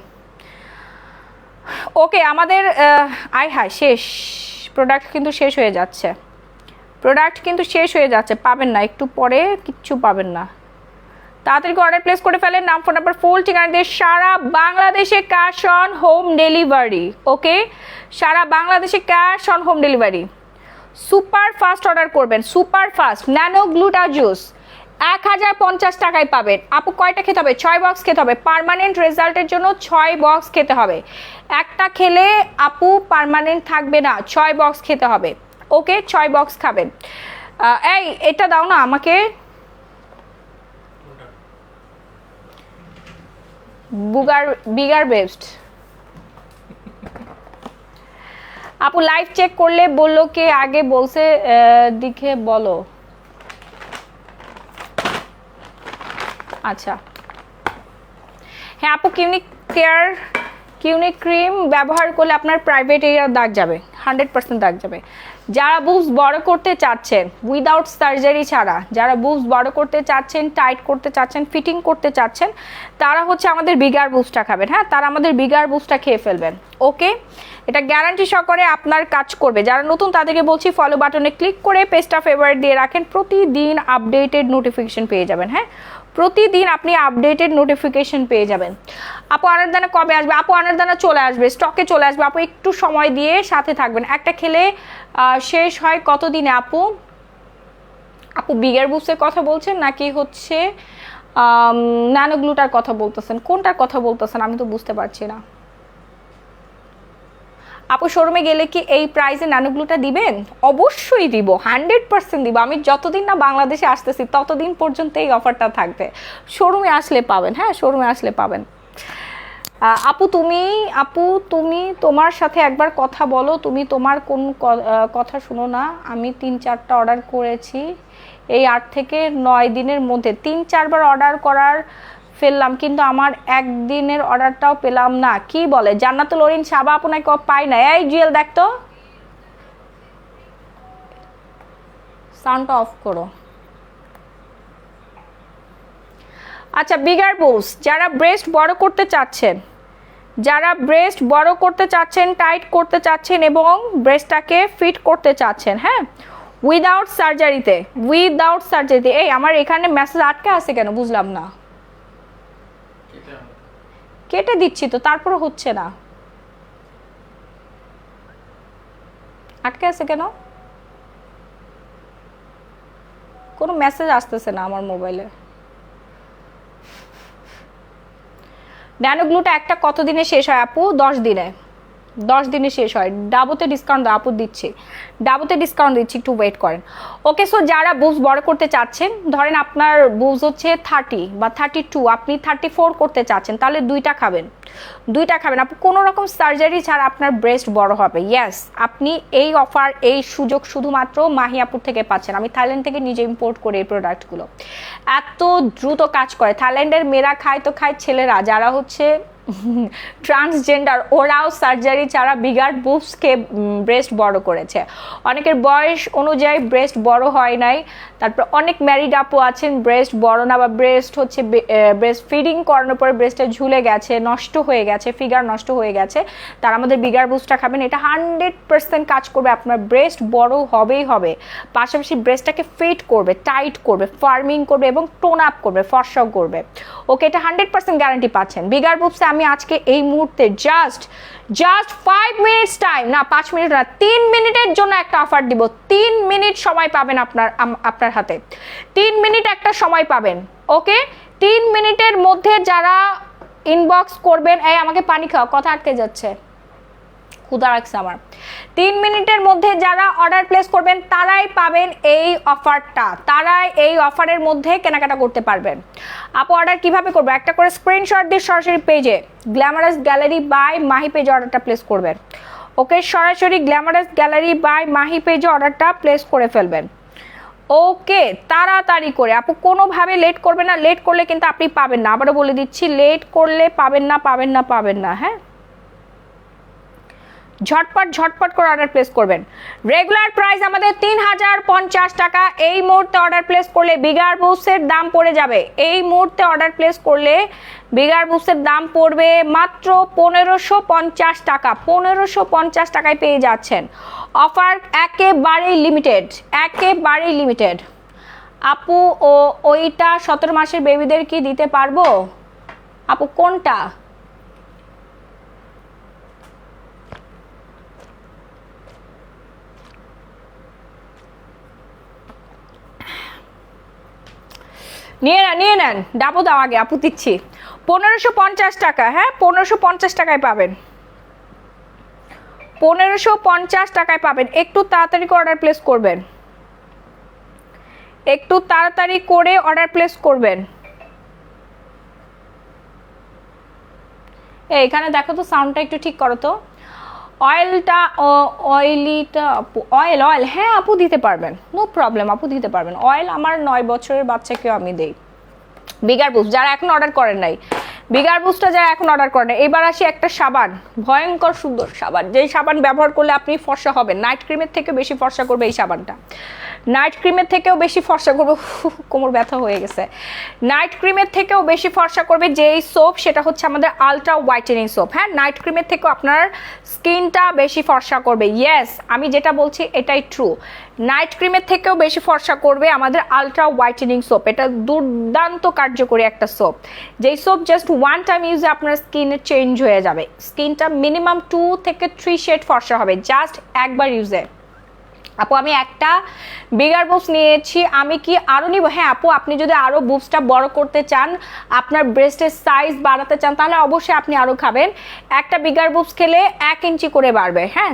ওকে, আমাদের শেষ প্রোডাক্ট কিন্তু শেষ হয়ে যাচ্ছে, পাবেন না, একটু পরে কিচ্ছু পাবেন না। তাড়াতাড়ি অর্ডার প্লেস করে ফেলেন, নাম ফোন নাম্বার ফুল ঠিকানা দিয়ে। সারা বাংলাদেশে ক্যাশ অন হোম ডেলিভারি। ওকে, সারা বাংলাদেশে cash on home delivery. Super first order করবেন, সুপার ফাস্ট। ন্যানো গ্লুটার জুস 1050 টাকায় পাবেন। আপু কয়টা খেতে হবে? 6 বক্স খেতে হবে। পার্মানেন্ট রেজাল্টের জন্য 6 বক্স খেতে হবে। একটা খেলে আপু পার্মানেন্ট থাকবে না, 6 বক্স খেতে হবে। ওকে, 6 বক্স খাবেন। এই এটা দাও না আমাকে, বিগার বেস্ট। আপু লাইভ চেক করলে বললো কে আগে বলছে দিকে বলো। আচ্ছা, হ্যাঁ আপু, কিউনিক ক্রিম ব্যবহার করলে আপনার প্রাইভেট এরিয়ার দাগ যাবে, 100% দাগ যাবে। যারা বুবস বড় করতে চাচ্ছেন উইদাউট সার্জারি ছাড়া, যারা বুবস বড় করতে চাচ্ছেন, টাইট করতে চাচ্ছেন, ফিটিং করতে চাচ্ছেন, তারা হচ্ছে আমাদের বিগার বুবসটা খাবেন। হ্যাঁ, তারা আমাদের বিগার বুবসটা খেয়ে ফেলবেন। ওকে, এটা গ্যারান্টি সহকারে আপনার কাজ করবে। যারা নতুন তাদেরকে বলছি ফলো বাটনে ক্লিক করে পেজটা ফেভারিট দিয়ে রাখেন, প্রতিদিন আপডেটেড নোটিফিকেশন পেয়ে যাবেন। হ্যাঁ, প্রতিদিন আপনি আপডেটেড নোটিফিকেশন পেয়ে যাবেন। আপু আনারদানা কবে আসবে? আপু আনারদানা চলে আসবে, স্টকে চলে আসবে। আপু একটু সময় দিয়ে সাথে থাকবেন। একটা খেলে শেষ হয় কতদিনে আপু? আপু বিগার বুস্টের কথা বলছেন নাকি হচ্ছে ন্যানোগ্লুটার কথা বলতেছেন? কোনটার কথা বলতেছেন আমি তো বুঝতে পারছি না। আপু শোরুমে গেলে কি এই প্রাইসে ন্যানোগ্লুটা দিবেন? অবশ্যই দিব, 100% দিব। আমি যতদিন না বাংলাদেশে আসতেছি ততদিন পর্যন্ত এই অফারটা থাকবে। শোরুমে আসলে পাবেন। হ্যাঁ, শোরুমে আসলে পাবেন। আপু তুমি তোমার সাথে একবার কথা বলো। তুমি তোমার কোন কথা শুনো না। আমি 3-4টা অর্ডার করেছি এই 8 থেকে 9 দিনের মধ্যে, 3-4 বার অর্ডার করার ফেললাম, কিন্তু আমার একদিনের অর্ডারটাও পেলাম না। কি বলে? জান্নাতুল ওরিন সাবা আপু নাকি পাই না। এই জুয়েল দেখতো, সাউন্ডটা অফ করো। আচ্ছা, বিগার বুস যারা ব্রেস্ট বড় করতে চাচ্ছেন, টাইট করতে চাচ্ছেন এবং ব্রেস্টটাকে ফিট করতে চাচ্ছেন, হ্যাঁ, উইদাউট সার্জারিতে। এই আমার এখানে মেসেজ আটকে আছে কেন বুঝলাম না। কেটে দিচ্ছি তো, তারপর হচ্ছে না। আটকে আছে কেন? কোনো মেসেজ আসতেছে না আমার মোবাইলে। ন্যানোগ্লুটা একটা কতদিনে শেষ হয় আপু? 10 দিনে। 10 দিনে শেষ হয়। ডাবোতে ডিসকাউন্ট আপু দিচ্ছি, একটু ওয়েট করেন। ওকে, সো যারা বুবস বড় করতে চাচ্ছেন, ধরেন আপনার বুবস হচ্ছে 30 বা 32, আপনি 34 করতে চাচ্ছেন, তাহলে দুইটা খাবেন। আপু কোনো রকম সার্জারি ছাড়া আপনার ব্রেস্ট বড় হবে। ইয়েস, আপনি এই অফার, এই সুযোগ শুধুমাত্র মাহিয়াপুর থেকে পাচ্ছেন। আমি থাইল্যান্ড থেকে নিজে ইম্পোর্ট করি এই প্রোডাক্টগুলো। এত দ্রুত কাজ করে। থাইল্যান্ডের মেয়েরা খায় তো খায়, ছেলেরা যারা হচ্ছে ট্রান্সজেন্ডার, ওরাও সার্জারি ছাড়া বিগার বুবসকে ব্রেস্ট বড় করেছে। অনেকের বয়স অনুযায়ী ব্রেস্ট বড় হয় নাই। তারপর অনেক ম্যারিড আপু আছেন ব্রেস্ট বড় না, বা ব্রেস্ট হচ্ছে ব্রেস্ট ফিডিং করানোর পরে ব্রেস্টে ঝুলে গেছে, নষ্ট হয়ে গেছে, ফিগার নষ্ট হয়ে গেছে। তারা আমাদের বিগার বুবসটা খাবেন। এটা 100% কাজ করবে। আপনার ব্রেস্ট বড় হবেই হবে, পাশাপাশি ব্রেস্টটাকে ফিট করবে, টাইট করবে, ফার্মিং করবে এবং টোন আপ করবে, ফর্সাও করবে। ওকে, এটা 100% গ্যারান্টি পাচ্ছেন। বিগার বুবসে আমি আজকে এই মুহূর্তে জাস্ট 5 মিনিটস টাইম, না 5 মিনিট না, 3 মিনিটের জন্য একটা অফার দিব। 3 মিনিট সময় পাবেন আপনার হাতে। 3 মিনিট একটা সময় পাবেন। ওকে, 3 মিনিটের মধ্যে যারা ইনবক্স করবেন, এই আমাকে পানি খাও, কথা আটকে যাচ্ছে, ক্ষুধা লাগছে আমার। 3 মিনিটের মধ্যে যারা অর্ডার প্লেস করবেন তারাই পাবেন এই অফারটা, তারাই এই অফারের মধ্যে কেনাকাটা করতে পারবেন। আপু অর্ডার কিভাবে করবো? একটা করে স্ক্রিনশট দিয়ে সরাসরি পেজে গ্ল্যামারাস গ্যালারি বাই মাহি পেজে অর্ডারটা প্লেস করবেন। ওকে, সরাসরি গ্ল্যামারাস গ্যালারি বাই মাহি পেজে অর্ডারটা প্লেস করে ফেলবেন। ওকে, তাড়াতাড়ি করে। আপু কোনোভাবে লেট করবে না, লেট করলে কিন্তু আপনি পাবেন না। আবারও বলে দিচ্ছি, লেট করলে পাবেন না। হ্যাঁ, ঝটপট করে অর্ডার প্লেস করবেন। রেগুলার প্রাইস আমাদের 3050 টাকা। এই মুহূর্তে অর্ডার প্লেস করলে বিগার বুবসের দাম পড়ে যাবে। এই মুহূর্তে অর্ডার প্লেস করলে বিগার বুবসের দাম পড়বে মাত্র 1550 টাকা। 1550 টাকায় পেয়ে যাচ্ছেন। অফার একেবারেই লিমিটেড। আপু ওইটা 17 মাসের বেবিদের কি দিতে পারবো? আপু কোনটা? নিয়ে নেন, ডাবো দাও আগে, আপু দিচ্ছি 1550 টাকা। হ্যাঁ, 1550 টাকায় পাবেন। 1550 টাকায় পাবেন। একটু তাড়াতাড়ি করে অর্ডার প্লেস করবেন। এখানে দেখো তো, সাউন্ডটা একটু ঠিক করো তো। অয়েল হ্যাঁ আপু দিতে পারবেন, নো প্রবলেম আপু দিতে পারবেন। অয়েল আমার 9 বছরের বাচ্চাকেও আমি দেই। বিগার বুস্ট যারা এখন অর্ডার করেন নাই, এবার আসি একটা সাবান, ভয়ঙ্কর সুন্দর সাবান, যেই সাবান ব্যবহার করলে আপনি ফর্সা হবেন, নাইট ক্রিমের থেকে বেশি ফর্সা করবে এই সাবানটা। নাইট ক্রিমের থেকেও বেশি ফর্সা করবে, কোমর ব্যথা হয়ে গেছে। নাইট ক্রিমের থেকেও বেশি ফর্সা করবে যেই সোপ, সেটা হচ্ছে আমাদের আলট্রা হোয়াইটেনিং সোপ। হ্যাঁ, নাইট ক্রিমের থেকেও আপনার স্কিনটা বেশি ফর্সা করবে। ইয়েস, আমি যেটা বলছি এটাই ট্রু। নাইট ক্রিমের থেকেও বেশি ফর্সা করবে আমাদের আলট্রা হোয়াইটেনিং সোপ। এটা দুর্দান্ত কার্যকরী একটা সোপ, যেই সোপ জাস্ট ওয়ান টাইম ইউজে আপনার স্কিনে চেঞ্জ হয়ে যাবে। স্কিনটা মিনিমাম 2 থেকে 3 শেড ফর্সা হবে জাস্ট একবার ইউজে। আপু আমি একটা বিগার বুবস নিয়েছি, আমি কি আরও নিব? হ্যাঁ আপু, আপনি যদি আরও বুবসটা বড় করতে চান, আপনার ব্রেস্টের সাইজ বাড়াতে চান, তাহলে অবশ্যই আপনি আরও খাবেন। একটা বিগার বুবস খেলে 1 ইঞ্চি করে বাড়বে। হ্যাঁ,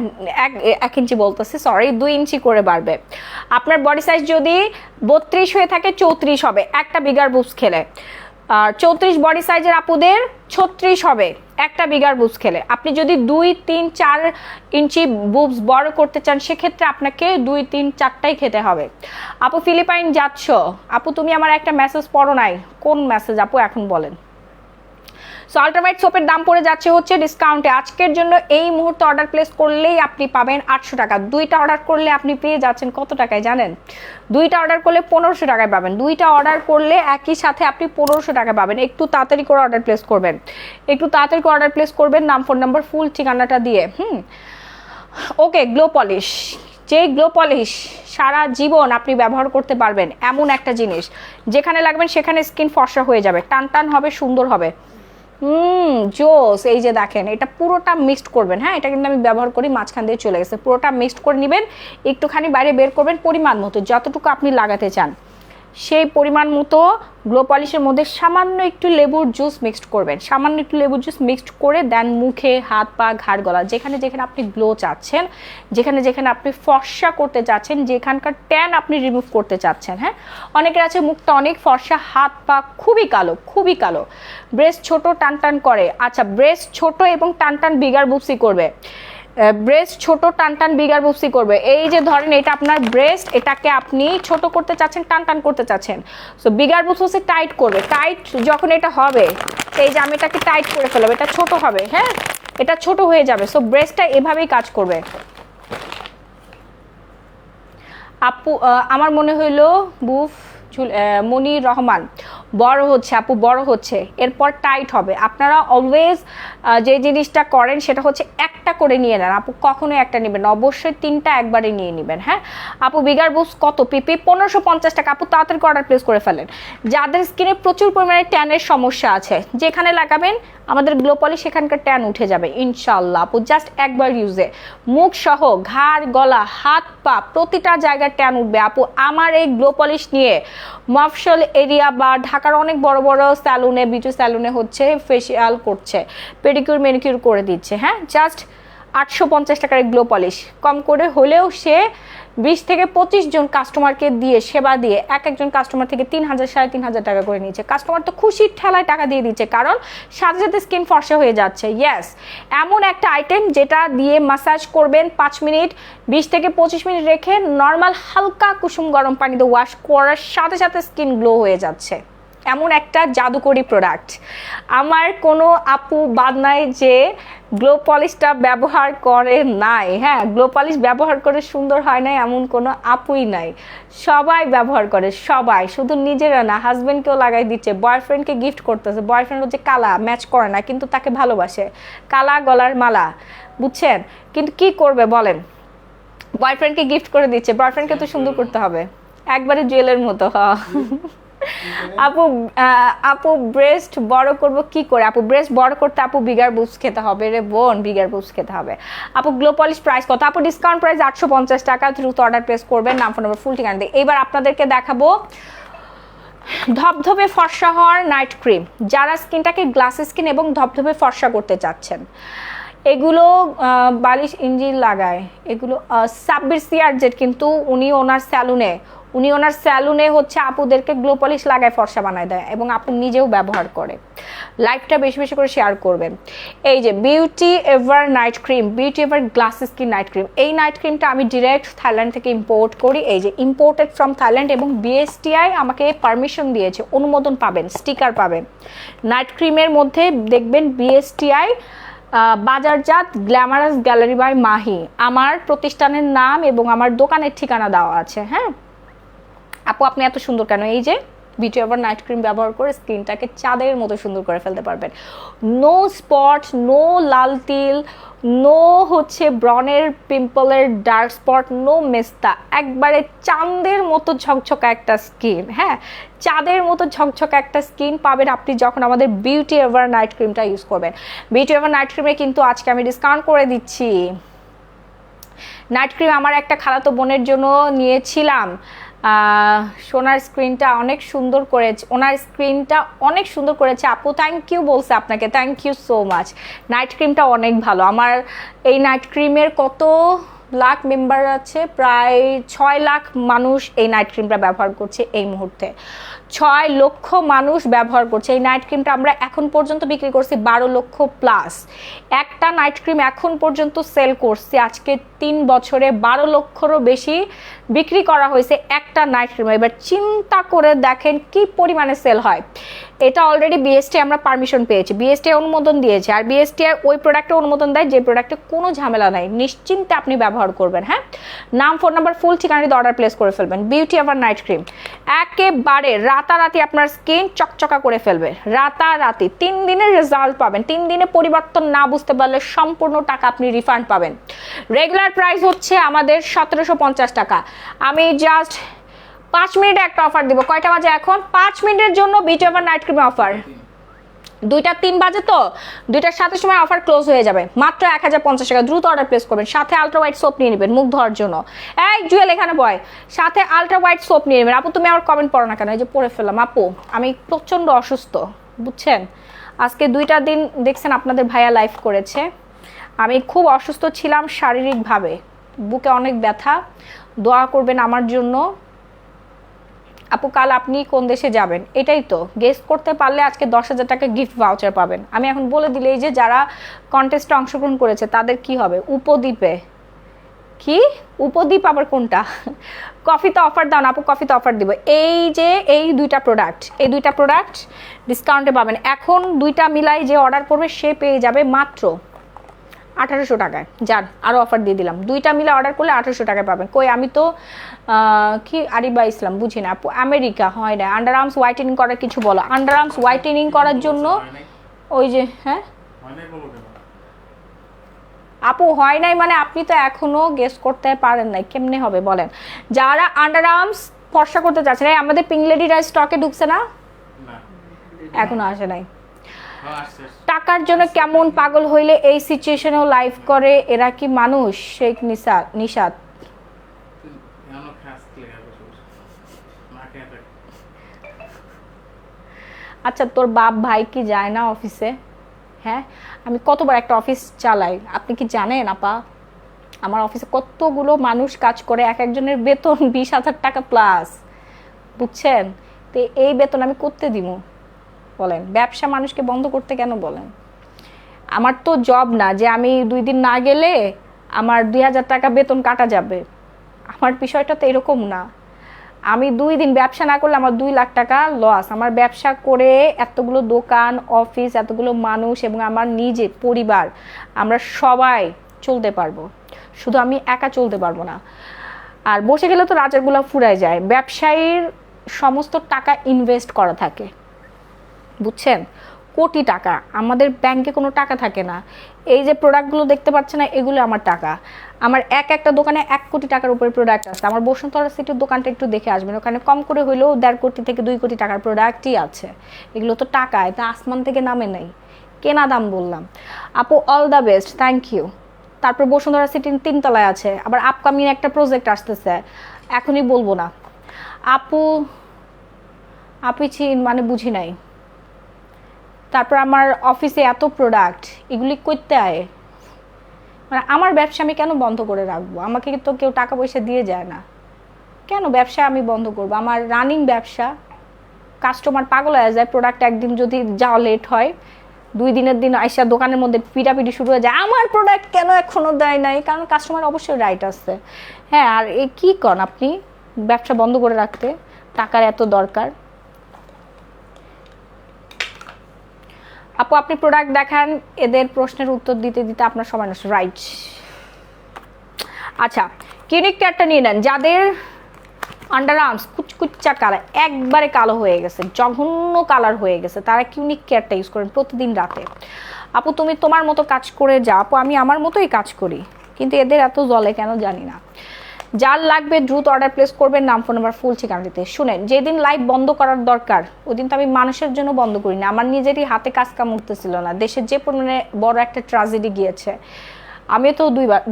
1 ইঞ্চি বলতেছি, সরি, 2 ইঞ্চি করে বাড়বে। আপনার বডি সাইজ যদি 32 হয়ে থাকে 34 হবে একটা বিগার বুবস খেলে। আর 34 বডি সাইজের আপুদের 36 হবে একটা বিগার বুবস খেলে। আপনি যদি 2, 3, 4 ইঞ্চি বুবস বড় করতে চান, সেক্ষেত্রে আপনাকে 2, 3, 4টাই খেতে হবে। আপু ফিলিপাইন যাচ্ছ? আপু তুমি আমার একটা মেসেজ পড়ো নাই, কোন মেসেজ আপু এখন বলেন? সো আল্ট্রাভাইট সোপের দাম পড়ে যাচ্ছে হচ্ছে ডিসকাউন্টে। আজকের জন্য এই মুহূর্তে অর্ডার প্লেস করলেই আপনি পাবেন 800 টাকা। 2টা অর্ডার করলে আপনি পেয়ে যাচ্ছেন কত টাকায় জানেন? 2টা অর্ডার করলে 1500 টাকায় পাবেন। 2টা অর্ডার করলে একই সাথে আপনি 1500 টাকা পাবেন। একটু তাড়াতাড়ি করে অর্ডার প্লেস করবেন, একটু তাড়াতাড়ি করে অর্ডার প্লেস করবেন, নাম, ফোন নাম্বার, ফুল ঠিকানাটা দিয়ে। ওকে, গ্লো পলিশ, যে গ্লো পলিশ সারা জীবন আপনি ব্যবহার করতে পারবেন এমন একটা জিনিস, যেখানে লাগবেন সেখানে স্কিন ফর্সা হয়ে যাবে, টান টান হবে, সুন্দর হবে। জোস। এই যে দেখেন, এটা পুরোটা মিক্সড করবেন। হ্যাঁ, এটা কিন্তু আমি ব্যবহার করি, মাঝখান দিয়ে চলে গেছে। পুরোটা মিক্সড করে নেবেন, একটুখানি বাইরে বের করবেন পরিমাণ মতো, যতটুকু আপনি লাগাতে চান সেই পরিমাণ মতো। গ্লো পলিশের মধ্যে সামান্য একটু লেবুর জুস মিক্সড করবেন, সামান্য একটু লেবুর জুস মিক্সড করে দেন মুখে, হাত পা, ঘাড়, গলা, যেখানে যেখানে আপনি গ্লো চাচ্ছেন, যেখানে যেখানে আপনি ফর্সা করতে চাচ্ছেন, যেখানকার ট্যান আপনি রিমুভ করতে চাচ্ছেন। হ্যাঁ, অনেকের আছে মুখটা অনেক ফর্সা, হাত পা খুবই কালো, খুবই কালো, ব্রেস্ট ছোট, টান টান করে। আচ্ছা, ব্রেস্ট ছোট এবং টান টান বিগার বুবসি করবে, ব্রেস্ট ছোট, টান টান বিগার বুবসি করবে। এই যে ধরেন এটা আপনার ব্রেস্ট, এটাকে আপনি ছোট করতে চাচ্ছেন, টান টান করতে চাচ্ছেন, সো বিগার বুবস হচ্ছে টাইট করবে। টাইট যখন এটা হবে, এই যে আমি এটাকে টাইট করে ফেলবো, এটা ছোট হবে। হ্যাঁ, এটা ছোট হয়ে যাবে, সো ব্রেস্টটা এভাবেই কাজ করবে। আপু আমার মনে হইলো বুফ মনির রহমান বড় হচ্ছে, আপু বড় হচ্ছে, এরপর টাইট হবে। আপনারা অলওয়েজ যে জিনিসটা করেন সেটা হচ্ছে একটা করে নিয়ে নেন আপু, কখনোই একটা নেবেন, অবশ্যই 3টা একবারে নিয়ে নেবেন। হ্যাঁ আপু, বিগার বুবস কত? পিপি 1550 টাকা। আপু তাড়াতাড়ি অর্ডার প্লেস করে ফেলেন। যাদের স্কিনে প্রচুর পরিমাণে ট্যানের সমস্যা আছে, যেখানে লাগাবেন আমাদের গ্লো পলিশ, সেখানকার ট্যান উঠে যাবে ইনশাল্লাহ আপু, জাস্ট একবার ইউজে। মুখ সহ, ঘাড়, গলা, হাত পা, প্রতিটা জায়গায় ট্যান উঠবে আপু। আমার এই গ্লো পলিশ নিয়ে মফস্বল এরিয়া বা ঢাকার অনেক বড় বড় স্যালুনে, বিউটি স্যালুনে হচ্ছে ফেসিয়াল করছে, পেডিকিউর ম্যানিকিউর করে দিচ্ছে। হ্যাঁ, জাস্ট 850 টাকার গ্লো পলিশ, কম করে হলেও সে 20 থেকে 25 জন কাস্টমারকে দিয়ে, সেবা দিয়ে, একজন কাস্টমার থেকে 3000 3500 টাকা করে নিচ্ছে। কাস্টমার তো খুশির ঠেলায় টাকা দিয়ে দিচ্ছে, কারণ সাথে সাথে স্কিন ফর্সা হয়ে যাচ্ছে। ইয়েস, এমন একটা আইটেম যেটা দিয়ে মাসাজ করবেন 5 মিনিট, 20 থেকে 25 মিনিট রেখে নর্মাল হালকা কুসুম গরম পানিতে ওয়াশ করার সাথে সাথে স্কিন গ্লো হয়ে যাচ্ছে। এমন একটা জাদুকরি প্রোডাক্ট। আমার কোনো আপু বাদ নাই যে গ্লো পলিশটা ব্যবহার করে নাই। হ্যাঁ, গ্লো পলিশ ব্যবহার করে সুন্দর হয় নাই এমন কোনো আপুই নাই, সবাই ব্যবহার করে, সবাই, শুধু নিজেরা না, হাজব্যান্ডকেও লাগাই দিচ্ছে, বয়ফ্রেন্ডকে গিফট করতেছে। বয়ফ্রেন্ড হচ্ছে কালা, ম্যাচ করে না, কিন্তু তাকে ভালোবাসে, কালা গলার মালা, বুঝছেন? কিন্তু কি করবে বলেন, বয়ফ্রেন্ডকে গিফট করে দিচ্ছে, বয়ফ্রেন্ডকে তো সুন্দর করতে হবে, একবারে জুয়েলের মতো। আপু আপু ব্রেস্ট বড় করব কি করে? আপু ব্রেস্ট বড় করতে আপু বিগার বুবস খেতে হবে রে বোন, বিগার বুবস খেতে হবে। আপু গ্লো পলিশ প্রাইস কত? আপু ডিসকাউন্ট প্রাইস 850 টাকা। দ্রুত অর্ডার প্লেস করবেন, নাম, ফোন নাম্বার, ফুল ঠিকানা দিয়ে। এবার আপনাদেরকে দেখাবো ধবধবে ফর্সা হওয়ার নাইট ক্রিম, যারা স্কিনটাকে গ্লাস স্কিন এবং ধবধবে ফর্সা করতে চাচ্ছেন। এগুলো বালিশ ইঞ্জিন লাগায়, এগুলো সাব্বির সিআরজেড, কিন্তু উনি ওনার স্যালুনে হচ্ছে আপুদেরকে গ্লো পলিশ লাগায় ফর্সা বানায় দেয়, এবং আপু নিজেও ব্যবহার করে। লাইভটা বেশি বেশি করে শেয়ার করবেন। এই যে beauty ever night cream, beauty ever glass skin night cream, এই নাইট ক্রিমটা আমি ডিরেক্ট থাইল্যান্ড থেকে ইম্পোর্ট করি। এই যে ইম্পোর্টেড ফ্রম থাইল্যান্ড, এবং বিএসটিআই আমাকে পারমিশন দিয়েছে, অনুমোদন পাবেন, স্টিকার পাবেন। নাইট ক্রিমের মধ্যে দেখবেন বিএসটিআই বাজারজাত গ্ল্যামারাস গ্যালারি বাই মাহি, আমার প্রতিষ্ঠানের নাম এবং আমার দোকানের ঠিকানা দেওয়া আছে। হ্যাঁ, আপু আপনি এত সুন্দর কেন? এই যে বিউটি এভার নাইট ক্রিম ব্যবহার করে স্কিনটাকে চাঁদের মতো সুন্দর করে ফেলতে পারবেন। নো স্পট, নো লাল তিল, নো হচ্ছে ব্রনের পিম্পলের ডার্ক স্পট, নো মেস্তা, একবারে চাঁদের মতো ঝকঝকা একটা স্কিন। হ্যাঁ, চাঁদের মতো ঝকঝকা একটা স্কিন পাবেন আপনি যখন আমাদের বিউটি এভার নাইট ক্রিমটা ইউজ করবেন। বিউটি এভার নাইট ক্রিমে কিন্তু আজকে আমি ডিসকাউন্ট করে দিচ্ছি। নাইট ক্রিম আমার একটা খালাতো বোনের জন্য নিয়েছিলাম। সোনার স্ক্রিনটা অনেক সুন্দর করেছে, ওনার স্ক্রিনটা অনেক সুন্দর করেছে আপু, থ্যাংক ইউ বলছে আপনাকে, thank you so much. Night ক্রিমটা অনেক ভালো। আমার এই নাইট ক্রিমের কত লাখ মেম্বার আছে, প্রায় 6 লাখ মানুষ এই নাইট ক্রিমটা ব্যবহার করছে এই মুহূর্তে। 6 লক্ষ মানুষ ব্যবহার করছে এই নাইট ক্রিমটা। আমরা এখন পর্যন্ত বিক্রি করছি 12 লক্ষ প্লাস। একটা নাইট ক্রিম এখন পর্যন্ত সেল করছি আজকে 3 বছরে 12 লক্ষরও বেশি বিক্রি করা হয়েছে একটা নাইট ক্রিম। এবার চিন্তা করে দেখেন কি পরিমাণে সেল হয়। এটা অলরেডি বিএসটি আমরা পারমিশন পেয়েছি, বিএসটি অনুমোদন দিয়েছে। আর বিএসটি ওই প্রোডাক্টে অনুমোদন দেয় যে প্রোডাক্টে কোনো ঝামেলা নাই, নিশ্চিন্তে আপনি ব্যবহার করবেন। হ্যাঁ, নাম, ফোন নাম্বার, ফুল ঠিকানা দিয়ে অর্ডার প্লেস করে ফেলবেন। বিউটি এভার নাইট ক্রিম একেবারে রাতারাতি আপনার স্কিন চকচকা করে ফেলবে, রাতারাতি 3 দিনের রেজাল্ট পাবেন। 3 দিনে পরিবর্তন না বুঝতে পারলে সম্পূর্ণ টাকা আপনি রিফান্ড পাবেন। রেগুলার প্রাইস হচ্ছে আমাদের 1750 টাকা। আমি জাস্ট 5 মিনিটে একটা অফার দিব। কয়টা বাজে এখন? 5 মিনিটের জন্য beauty ever night cream offer. 2টা 3 বাজে তো 2টার সাথে সময় অফার ক্লোজ হয়ে যাবে। মাত্র 1050 টাকা। দ্রুত অর্ডার প্লেস করবেন। সাথে আলট্রা হোয়াইট সোপ নিয়ে নেবেন মুখ ধোয়ার জন্য। এই জুয়েল এখানে বয়, সাথে আলট্রা হোয়াইট সোপ নিয়ে নেবেন। আপু তুমি আমার কমেন্ট পড়ো না কেন? এই যে পড়ে ফেললাম। আপু আমি প্রচণ্ড অসুস্থ, বুঝছেন। আজকে 2টা দিন দেখছেন আপনাদের ভাইয়া লাইভ করেছে। আমি খুব অসুস্থ ছিলাম শারীরিকভাবে, বুকে অনেক ব্যথা। দোয়া করবেন আমার জন্য। আপু কাল আপনি কোন দেশে যাবেন? এটাই তো গেস করতে পারলে আজকে 10,000 টাকা গিফট ভাউচার পাবেন। আমি এখন বলে দিলে এই যে যারা কন্টেস্টে অংশগ্রহণ করেছে তাদের কি হবে? উপদ্বীপে। কি উপদ্বীপ আবার কোনটা? কফিতে অফার দাও না আপু, কফিতে অফার দিব। এই যে এই 2টা প্রোডাক্ট, এই 2টা প্রোডাক্ট ডিসকাউন্টে পাবেন। এখন 2টা মিলাই যে অর্ডার করবে সে পেয়ে যাবে মাত্র 1800 টাকায়। যান আরও অফার দিয়ে দিলাম। 2টা মিলে অর্ডার করলে 1800 টাকায় পাবেন। কই আমি তো কি আরিবা ইসলাম বুঝি না আপু। আমেরিকা হয় না। আন্ডার আর্মস হোয়াইটেনিং করার কিছু বলো। আন্ডার আর্মস হোয়াইটেনিং করার জন্য ওই যে হ্যাঁ আপু হয় নাই মানে আপনি তো এখনো গেস করতে পারেন নাই, কেমনে হবে বলেন? যারা আন্ডার আর্মস ফর্সা করতে চাচ্ছেন, আমাদের পিঙ্ক লেডিরা স্টকে ঢুকছে না? এখনো আসে নাই। টাকার জন্য কেমন পাগল হইলে এই সিচুয়েশনেও লাইভ করে, এরা কি মানুষ? শেখ নিশাত। আচ্ছা তোর বাপ ভাই কি যায় না অফিসে? হ্যাঁ, আমি কতবার একটা অফিস চালাই, আপনি কি জানেন আপা? আমার অফিসে কতগুলো মানুষ কাজ করে, এক একজনের বেতন 20,000 টাকা প্লাস, বুঝছেন। তো এই বেতন আমি করতে দিব বলেন? ব্যবসা মানুষকে বন্ধ করতে কেন বলেন? আমার তো জব না যে আমি 2 দিন না গেলে আমার 2000 টাকা বেতন কাটা যাবে। আমার বিষয়টা তো এরকম না। আমি 2 দিন ব্যবসা না করলে আমার 2 লাখ টাকা লস। আমার ব্যবসা করে এতগুলো দোকান, অফিস, এতগুলো মানুষ এবং আমার নিজে পরিবার, আমরা সবাই চলতে পারবো। শুধু আমি একা চলতে পারবো না। আর বসে গেলে তো রাজারগুলো ফুরায় যায়। ব্যবসায়ীর সমস্ত টাকা ইনভেস্ট করা থাকে, বুঝছেন। কোটি টাকা, আমাদের ব্যাংকে কোনো টাকা থাকে না। এই যে প্রোডাক্টগুলো দেখতে পাচ্ছেন না, এগুলো আমার টাকা। আমার একটা দোকানে 1 কোটি টাকার উপরে প্রোডাক্ট আছে। আমার বসুন্ধরা সিটির দোকানটা একটু দেখে আসবেন, ওখানে কম করে হইলেও 1.5 কোটি থেকে 2 কোটি টাকার প্রোডাক্টই আছে। এগুলো তো টাকা, এটা আসমান থেকে নামে নাই, কেনা দাম বললাম। আপু all the best, thank you. তারপর বসুন্ধরা সিটির 3 তলায় আছে। আবার আপকামিং একটা প্রজেক্ট আসতেছে, এখনই বলবো না। আপু মানে বুঝি নাই। তারপর আমার অফিসে এত প্রোডাক্ট, এগুলি করতে আয় মানে আমার ব্যবসা আমি কেন বন্ধ করে রাখবো? আমাকে তো কেউ টাকা পয়সা দিয়ে যায় না, কেন ব্যবসা আমি বন্ধ করবো? আমার রানিং ব্যবসা। কাস্টমার পাগল হয়ে যায়, প্রোডাক্ট একদিন যদি যাওয়া লেট হয়, 2 দিনের দিন আইসা দোকানের মধ্যে পিটাপিটি শুরু হয়ে যায়, আমার প্রোডাক্ট কেন এখনো দেয় নাই। কারণ কাস্টমার অবশ্যই রাইট আছে। হ্যাঁ, আর এই কী কন আপনি ব্যবসা বন্ধ করে রাখতে? টাকার এত দরকার। আপু আপনি প্রোডাক্ট দেখান, এদের প্রশ্নের উত্তর দিতে দিতে আপনার সময় নষ্ট। রাইট, আচ্ছা ক্লিনিক কেয়ারটা নিয়ে নেন। যাদের আন্ডার আর্মস কুচকুচ্চা কালার, একবারে কালো হয়ে গেছে, জঘন্য কালার হয়ে গেছে। তারা কিউনিক কেয়ারটা ইউজ করেন প্রতিদিন রাতে। আপু তুমি তোমার মতো কাজ করে যা। আপু আমি আমার মতোই কাজ করি, কিন্তু এদের এত জলে কেন জানি না। যার লাগবে দ্রুত অর্ডার প্লেস করবেন, নাম ফোন নাম্বার ফুল ঠিকানা দিতে। শুনেন, যেদিন লাইভ বন্ধ করার দরকার ওই দিন তো আমি মানুষের জন্য বন্ধ করি না, আমার নিজেরই হাতে কাজ কাম উঠতেছিল না। দেশের যে পরিমাণে বড় একটা ট্র্যাজেডি গিয়েছে, আমি তো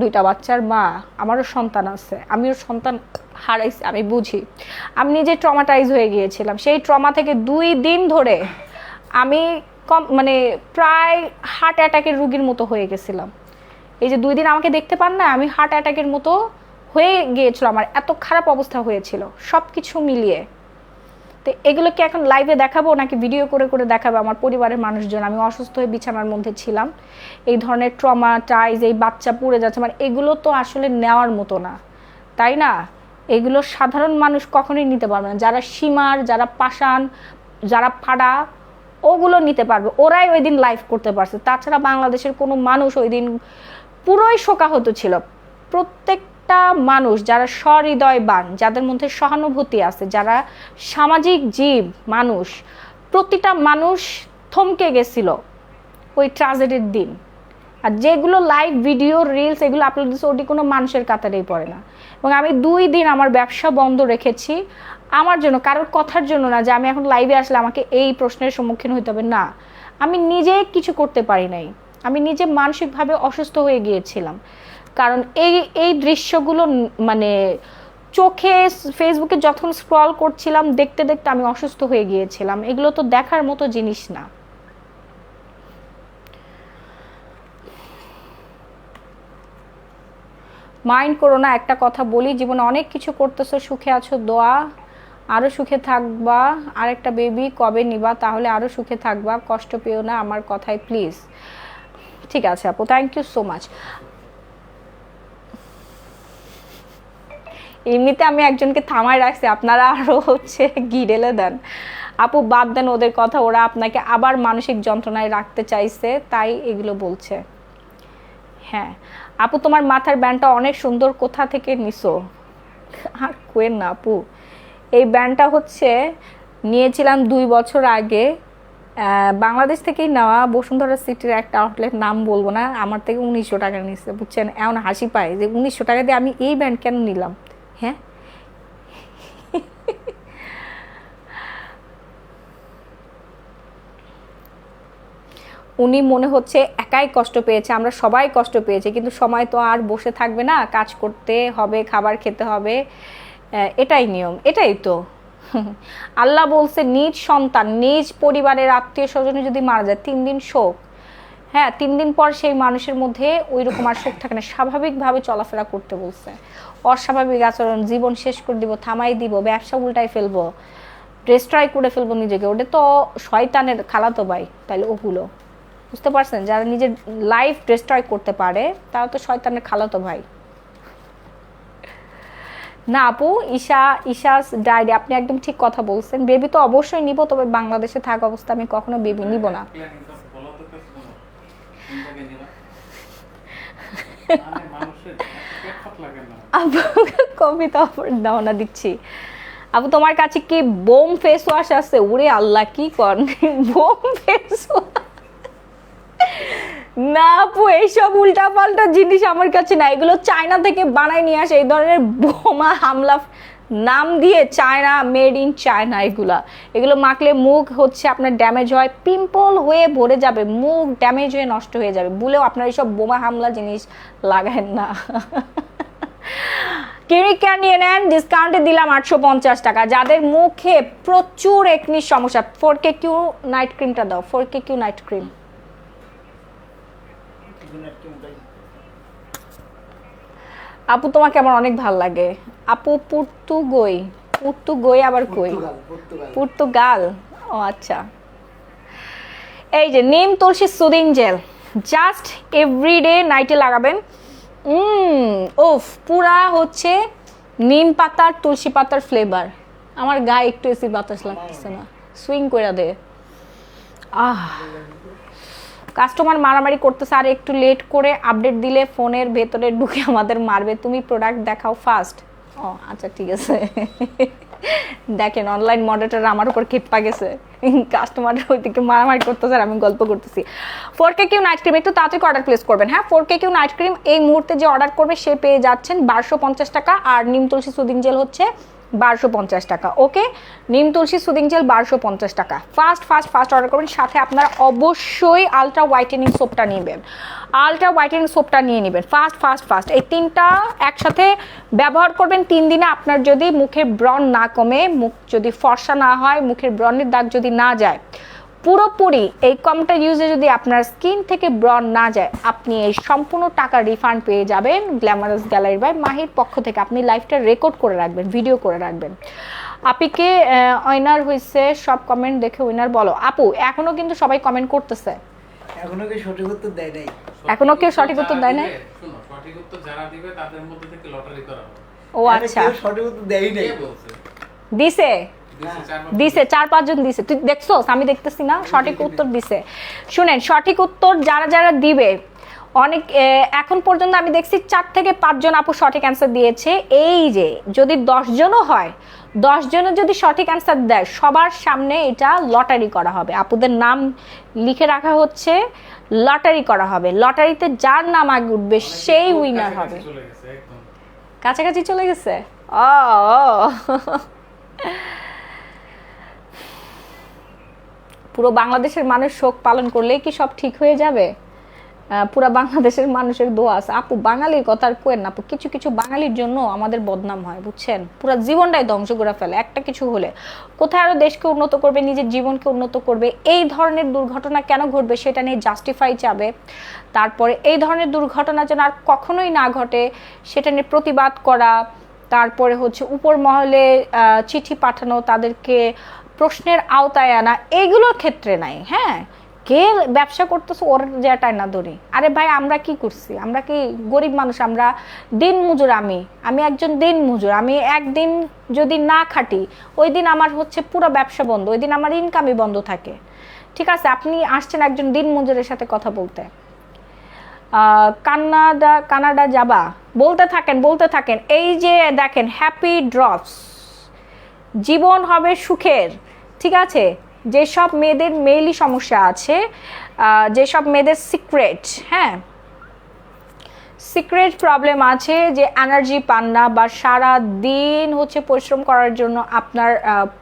দুইটা বাচ্চার মা, আমারও সন্তান আছে, আমিও সন্তান হারাইছি, আমি বুঝি। আমি নিজে ট্রমাটাইজ হয়ে গিয়েছিলাম। সেই ট্রমা থেকে 2 দিন ধরে আমি মানে প্রায় হার্ট অ্যাটাকের রুগীর মতো হয়ে গেছিলাম। এই যে 2 দিন আমাকে দেখতে পান না, আমি হার্ট অ্যাটাকের মতো হয়ে গিয়েছিল, আমার এত খারাপ অবস্থা হয়েছিল সব কিছু মিলিয়ে। তো এগুলো কি এখন লাইভে দেখাবো নাকি ভিডিও করে করে দেখাবো আমার পরিবারের মানুষজন? আমি অসুস্থ হয়ে বিছানার মধ্যে ছিলাম, এই ধরনের ট্রমাটাইজ, এই বাচ্চা পুড়ে যাচ্ছে, মানে এগুলো তো আসলে নেওয়ার মতো না, তাই না? এগুলো সাধারণ মানুষ কখনোই নিতে পারবে না। যারা সীমার, যারা পাষাণ, যারা ফাড়া, ওগুলো নিতে পারবে, ওরাই ওই দিন লাইভ করতে পারছে। তাছাড়া বাংলাদেশের কোনো মানুষ ওই দিন পুরোই শোকাহত ছিল। প্রত্যেকটা মানুষ যারা সহৃদয়বান, যাদের মধ্যে সহানুভূতি আছে, যারা সামাজিক জীব মানুষ, প্রতিটা মানুষ থমকে গেছিল ওই ট্র্যাজেডির দিন। আর যেগুলো লাইভ ভিডিও রিলস এগুলো আপলোড দিচ্ছে, ওটি কোনো মানুষের কাতারেই পড়ে না। এবং আমি 2 দিন আমার ব্যবসা বন্ধ রেখেছি আমার জন্য, কারোর কথার জন্য না যে আমি এখন লাইভে আসলে আমাকে এই প্রশ্নের সম্মুখীন হতে হবে, না। আমি নিজে কিছু করতে পারি নাই, আমি নিজে মানসিকভাবে অসুস্থ হয়ে গিয়েছিলাম। কারণ এই দৃশ্যগুলো মানে চোখে, ফেসবুকে যখন স্ক্রল করছিলাম দেখতে দেখতে আমি অসুস্থ হয়ে গিয়েছিলাম। এগুলো তো দেখার মতো জিনিস না। মাইন্ড করো না, একটা কথা বলি, জীবনে অনেক কিছু করতেছো, সুখে আছো, দোয়া আরও সুখে থাকবা। আরেকটা বেবি কবে নিবা? তাহলে আরও সুখে থাকবা, কষ্ট পেও না আমার কথায় প্লিজ। ঠিক আছে আপু, থ্যাংক ইউ সো মাচ। এমনিতে আমি একজনকে থামায় রাখছি, আপনারা আরও গিডেলে দেন। আপু বাদ দেন ওদের কথা, ওরা আপনাকে আবার মানসিক যন্ত্রণায় রাখতে চাইছে, তাই এগুলো বলছে। হ্যাঁ আপু তোমার মাথার ব্যান্ডটা অনেক সুন্দর, কোথা থেকে নিছো? আর কোয়েন না আপু, এই ব্যান্ডটা নিয়েছিলাম 2 বছর আগে, বাংলাদেশ থেকেই নেওয়া, বসুন্ধরা সিটির একটা আউটলেট, নাম বলবো না, আমার থেকে 1900 টাকা নিচ্ছে, বুঝছেন? এমন হাসি পায় যে 1900 টাকা দিয়ে আমি এই ব্যান্ড কেন নিলাম। হ্যাঁ উনি মনে হচ্ছে একাই কষ্ট পেয়েছে, আমরা সবাই কষ্ট পেয়েছি, কিন্তু সময় তো আর বসে থাকবে না, কাজ করতে হবে, খাবার খেতে হবে, এটাই নিয়ম, এটাই তো। আল্লাহ বলছে নিজ সন্তান, নিজ পরিবারের আত্মীয় স্বজনে যদি মারা যায় 3 দিন শোক। হ্যাঁ 3 দিন পর সেই মানুষের মধ্যে ওই রকম আর শোক থাকে না, স্বাভাবিকভাবে চলাফেরা করতে বলছে। অস্বাভাবিক আচরণ জীবন শেষ করে দিব, থামাই দিব, ব্যবসা উল্টাই ফেলবো, ডিস্ট্রয় করে ফেলবো নিজেকে, ওটা তো শয়তানের খালাতো ভাই। তাহলে ওগুলো বুঝতে পারছেন, যারা নিজের লাইফ ডিস্ট্রয় করতে পারে তারা তো শয়তানের খালাতো ভাই না। আপু ঈশাস ডায়েরি, আপনি একদম ঠিক কথা বলছেন। বেবি তো অবশ্যই নিব, তবে বাংলাদেশে থাকা অবস্থা আমি কখনো বেবি নিব না। আপু কবিতা দাওনা দিচ্ছি। আপু তোমার কাছে কি বোম ফেস ওয়াশ আছে? উড়ে আল্লাহ, কি কর বোম ফেস ওয়াশ? না আপু এইসব উল্টাপাল্টা জিনিস আমার কাছে না, এগুলো চায়না থেকে বানায় নিয়ে আসে, এই ধরনের বোমা হামলা নাম দিয়ে চায়না, মেড ইন চায়না। এগুলো মাখলে মুখ আপনার ড্যামেজ হয়, পিম্পল হয়ে ভরে যাবে, মুখ ড্যামেজ হয়ে নষ্ট হয়ে যাবে, বলেও আপনার এইসব বোমা হামলা জিনিস লাগায়েন না। ক্লিনিকা নিয়ে নেন, ডিসকাউন্টে দিলাম 850 টাকা। যাদের মুখে প্রচুর একনির সমস্যা, 4KQ নাইট ক্রিমটা দাও, 4KQ নাইট ক্রিম। আপু তোমাকে আমার অনেক ভালো লাগে। আপু পর্তুগই আবার কই? পর্তুগাল, ও আচ্ছা। এই যে নিম তুলসী সুদিং জেল, জাস্ট এভরিডে নাইটে লাগাবেন। ওফ, পুরা নিম পাতার তুলসী পাতার ফ্লেভার। আমার গায়ে একটু এসি বাতাস লাগতেছে না, সুইং করে দে। কাস্টমার মারামারি করতেছে, আর একটু লেট করে আপডেট দিলে ফোনের ভেতরে ঢুকে আমাদের মারবে। তুমি প্রোডাক্ট দেখাও ফাস্ট। ও আচ্ছা ঠিক আছে। দেখেন অনলাইন মডারেটর আমার উপর ক্ষেপা গেছে, কাস্টমার ওইদিকে মারামারি করতেছে আর আমি গল্প করতেছি। 4K কিউ নাইট ক্রিম একটু তাড়াতাড়ি অর্ডার প্লেস করবেন। হ্যাঁ 4K কিউ নাইট ক্রিম এই মুহূর্তে যে অর্ডার করবে সে পেয়ে যাচ্ছেন 1250 টাকা, আর নিম তুলসী সুদিং জেল হচ্ছে 1250 টাকা। ওকে, নিম তুলসী সুদিং জেল 1250 টাকা। ফাস্ট অর্ডার করবেন। সাথে আপনারা অবশ্যই আলট্রা হোয়াইটেনিং সোপটা নেবেন, আলট্রা হোয়াইটেনিং সোপটা নিয়ে নেবেন। ফাস্ট এই তিনটা একসাথে ব্যবহার করবেন 3 দিনে। আপনার যদি মুখের ব্রণ না কমে, মুখ যদি ফর্সা না হয়, মুখের ব্রণের দাগ যদি না যায়, পুরোপুরি এই কমটা ইউজে যদি আপনার স্কিন থেকে ব্রণ না যায়, আপনি এই সম্পূর্ণ টাকা রিফান্ড পেয়ে যাবেন গ্ল্যামারাস গ্যালারি বাই মাহির পক্ষ থেকে। আপনি লাইফটা রেকর্ড করে রাখবেন, ভিডিও করে রাখবেন। আপিকে উইনার হয়েছে, সব কমেন্ট দেখে উইনার বলো। আপু এখনো কিন্তু সবাই কমেন্ট করতেছে, এখনো কি সঠিক উত্তর দেয় নাই? এখনো কেউ সঠিক উত্তর দেয় নাই? শুনো, সঠিক উত্তর যারা দিবে তাদের মধ্যে থেকে লটারি করা হবে। ও আচ্ছা, কেউ সঠিক উত্তর দেয় নাই। কে বলছে? দিছে দিছে 4-5 জন দিছে। তুই দেখছো, আমি দেখতেছি না? সঠিক উত্তর দিছে। শুনেন, সঠিক উত্তর যারা দিবে, অনেক এখন পর্যন্ত আমি দেখছি 4 থেকে 5 জন আপু সঠিক অ্যান্সার দিয়েছে। এই যে যদি 10 জনও হয়, 10 জনের যদি সঠিক অ্যান্সার দেয়, সবার সামনে এটা লটারি করা হবে। আপুদের নাম লিখে রাখা হচ্ছে, লটারি করা হবে। লটারিতে যার নাম আগে উঠবে সেই উইনার হবে। চলে গেছে একদম কাছাকাছি চলে গেছে। ও পুরো বাংলাদেশের মানুষ শোক পালন করলেই কি সব ঠিক হয়ে যাবে? পুরো বাংলাদেশের মানুষের দোয়া আছে। আপু বাঙালির কথা আর কোয়েন না আপু, কিছু কিছু বাঙালির জন্য আমাদের বদনাম হয়, বুঝছেন? পুরো জীবনটাই ধ্বংস করে ফেলে একটা কিছু হলে। কোথায় আরো দেশকে উন্নত করবে, নিজের জীবনকে উন্নত করবে, এই ধরনের দুর্ঘটনা কেন ঘটবে সেটা নিয়ে জাস্টিফাই চাবে। তারপরে এই ধরনের দুর্ঘটনা যেন আর কখনোই না ঘটে সেটা নিয়ে প্রতিবাদ করা। তারপরে হচ্ছে উপর মহলে চিঠি পাঠানো, তাদেরকে প্রশ্নের আওতায় আনা, এগুলোর ক্ষেত্রে নাই। হ্যাঁ, কে ব্যবসা করতেছে ওর যেটাই না ধরি। আরে ভাই, আমরা কি করছি? আমরা কি গরিব মানুষ? আমরা দিন মজুর। আমি একজন দিন মজুর। আমি একদিন যদি না খাটি, ওই দিন আমার হচ্ছে পুরো ব্যবসা বন্ধ, ওই দিন আমার ইনকামই বন্ধ থাকে। ঠিক আছে, আপনি আসছেন একজন দিন মজুরের সাথে কথা বলতে। কানাডা যাবা, বলতে থাকেন। এই যে দেখেন, হ্যাপি ড্রপস, জীবন হবে সুখের। ঠিক আছে, যেসব মেয়েদের মেইলি সমস্যা আছে, যেসব মেয়েদের সিক্রেট প্রবলেম আছে, যে এনার্জি পান না বা সারা দিন হচ্ছে পরিশ্রম করার জন্য আপনার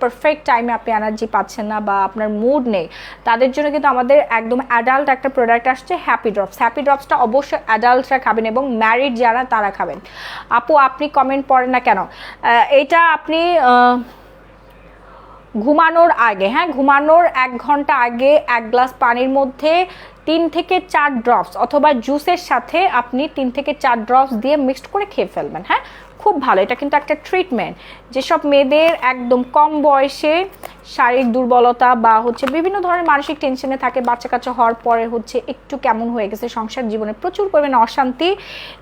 পারফেক্ট টাইমে আপনি এনার্জি পাচ্ছেন না বা আপনার মুড নেই, তাদের জন্য কিন্তু আমাদের একদম অ্যাডাল্ট একটা প্রোডাক্ট আসছে, হ্যাপি ড্রপস। হ্যাপি ড্রপসটা অবশ্যই অ্যাডাল্টরা খাবেন এবং ম্যারিড যারা তারা খাবেন। আপু আপনি কমেন্ট পড়েন না কেন? এটা আপনি ঘুমানোর আগে, হ্যাঁ ঘুমানোর 1 ঘন্টা আগে 1 গ্লাস পানির মধ্যে 3 থেকে 4 ড্রপস অথবা জুসের সাথে আপনি 3 থেকে 4 ড্রপস দিয়ে মিক্সড করে খেয়ে ফেলবেন। হ্যাঁ, খুব ভালো। এটা কিন্তু একটা ট্রিটমেন্ট। যেসব মেয়েদের একদম কম বয়সে শারীরিক দুর্বলতা বা হচ্ছে বিভিন্ন ধরনের মানসিক টেনশনে থাকে, বাচ্চা কাচ্চা হওয়ার পরে হচ্ছে একটু কেমন হয়ে গেছে, সংসার জীবনে প্রচুর পরিমাণে অশান্তি,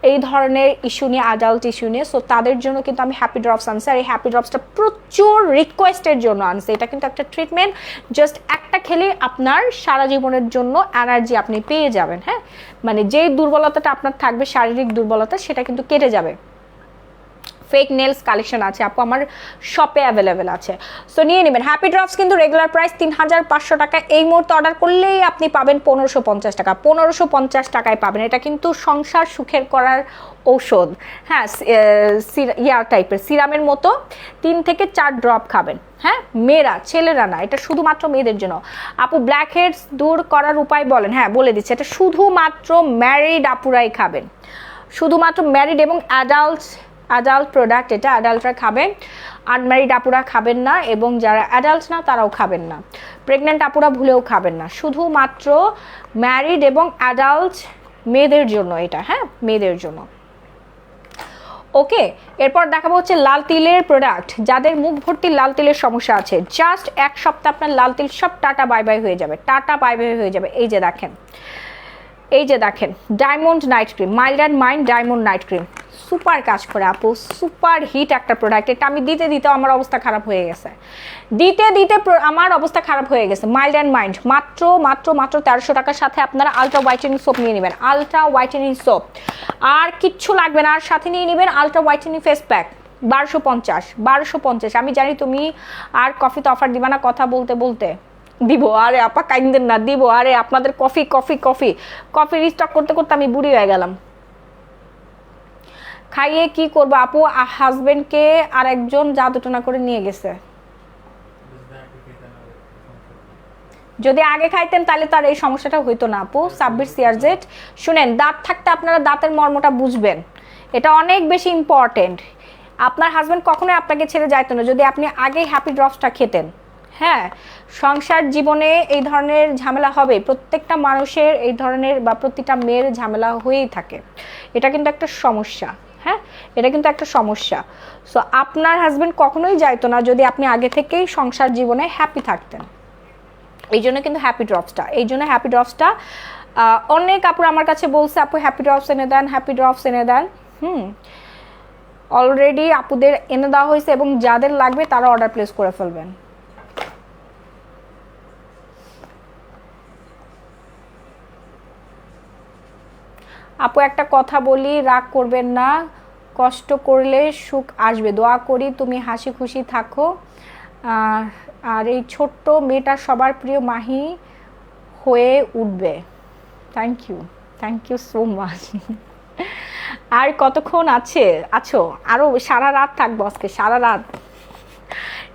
এই ধরনের ইস্যু নিয়ে, অ্যাডাল্ট ইস্যু নিয়ে, সো তাদের জন্য কিন্তু আমি হ্যাপি ড্রপস আনছি। আর এই হ্যাপি ড্রপসটা প্রচুর রিকোয়েস্টের জন্য আনছি। এটা কিন্তু একটা ট্রিটমেন্ট, জাস্ট একটা খেলে আপনার সারা জীবনের জন্য এনার্জি আপনি পেয়ে যাবেন। হ্যাঁ, মানে যেই দুর্বলতাটা আপনার থাকবে, শারীরিক দুর্বলতা, সেটা কিন্তু কেটে যাবে। ফেক নেলস কালেকশন আছে আপু, আমার শপে অ্যাভেলেবেল আছে, সো নিয়ে নেবেন। হ্যাপি ড্রপস কিন্তু রেগুলার প্রাইস 3500 টাকা। এই মুহূর্তে অর্ডার করলেই আপনি পাবেন 1550 টাকা। 1550 টাকায় পাবেন। এটা কিন্তু সংসার সুখের করার ঔষধ। হ্যাঁ, ইয়ার টাইপের সিরামের মতো 3 থেকে 4 ড্রপ খাবেন। হ্যাঁ, মেয়েরা, ছেলেরা না, এটা শুধুমাত্র মেয়েদের জন্য। আপু ব্ল্যাক হেডস দূর করার উপায় বলেন। হ্যাঁ, বলে দিচ্ছি। এটা শুধুমাত্র ম্যারিড আপুরাই খাবেন, শুধুমাত্র ম্যারিড এবং অ্যাডাল্ট প্রোডাক্ট। এটা অ্যাডাল্টরা খাবেন, আনম্যারিড আপুরা খাবেন না, এবং যারা অ্যাডাল্ট না তারাও খাবেন না, প্রেগনেন্ট আপুরা ভুলেও খাবেন না। শুধুমাত্র ম্যারিড এবং অ্যাডাল্ট মেয়েদের জন্য এটা। হ্যাঁ, মেয়েদের জন্য। ওকে, এরপর দেখাবো হচ্ছে লাল তিলের প্রোডাক্ট। যাদের মুখ ভর্তি লাল তিলের সমস্যা আছে, জাস্ট 1 সপ্তাহ আপনার লাল তিল সব টাটা বাই বাই হয়ে যাবে, টাটা বাই বাই হয়ে যাবে। এই যে দেখেন diamond night cream, mild and mind diamond night cream, super কাজ করে আপু, সুপার হিট একটা প্রোডাক্ট। এটা আমি দিতে আমার অবস্থা খারাপ হয়ে গেছে, আমার অবস্থা খারাপ হয়ে গেছে। মাইল্ড অ্যান্ড মাইন্ড মাত্র 1300 টাকার সাথে আপনারা আলট্রা হোয়াইটেনিং সোপ নিয়ে নেবেন। আলট্রা হোয়াইটেনিং সোপ, আর কিচ্ছু লাগবে না। আর সাথে নিয়ে নেবেন আলট্রা হোয়াইটেনিং ফেস প্যাক, 1250 আমি জানি তুমি আর কফিতে অফার দিবা না কথা বলতে বলতে। দিব, আরে আপা কাইন্দেন না, দিব। আরে আপনাদের coffee coffee coffee coffee restock করতে করতে আমি বুড়ি হয়ে গেলাম। খাইয়ে কি করবো আপু, হাজবেন্ডকে আর একজন জাদুটনা করে নিয়ে গেছে। যদি আগে খাইতেন তাহলে তার এই সমস্যাটা হইতো না আপু। সাব্বির সিয়ারজেট, শুনেন, দাঁত থাকতে আপনারা দাঁতের মর্মটা বুঝবেন, এটা অনেক বেশি ইম্পর্টেন্ট। আপনার হাজবেন্ড কখনোই আপনাকে ছেড়ে যাইতো না যদি আপনি আগেই হ্যাপি ড্রপসটা খেতেন। হ্যাঁ, সংসার জীবনে এই ধরনের ঝামেলা হবে, প্রত্যেকটা মানুষের এই ধরনের বা প্রতিটা মেয়ের ঝামেলা হয়েই থাকে। এটা কিন্তু একটা সমস্যা। হ্যাঁ, এটা কিন্তু একটা সমস্যা। সো আপনার হাজবেন্ড কখনোই যাইতো না যদি আপনি আগে থেকেই সংসার জীবনে হ্যাপি থাকতেন। এই জন্য কিন্তু হ্যাপি ড্রপসটা অনেক আপুর আমার কাছে বলছে আপু হ্যাপি ড্রপস এনে দেন, হ্যাপি ড্রপস এনে দেন। অলরেডি আপুদের এনে দেওয়া হয়েছে এবং যাদের লাগবে তারা অর্ডার প্লেস করে ফেলবেন। আপু একটা কথা বলি, রাগ করবেন না, কষ্ট করলে সুখ আসবে, দোয়া করি তুমি হাসি খুশি থাকো। আর এই ছোট্ট মেয়েটা সবার প্রিয় মাহি হয়ে উঠবে। Thank you so much. আর কতক্ষণ আছো? আরও সারা রাত থাকবো আজকে, সারা রাত।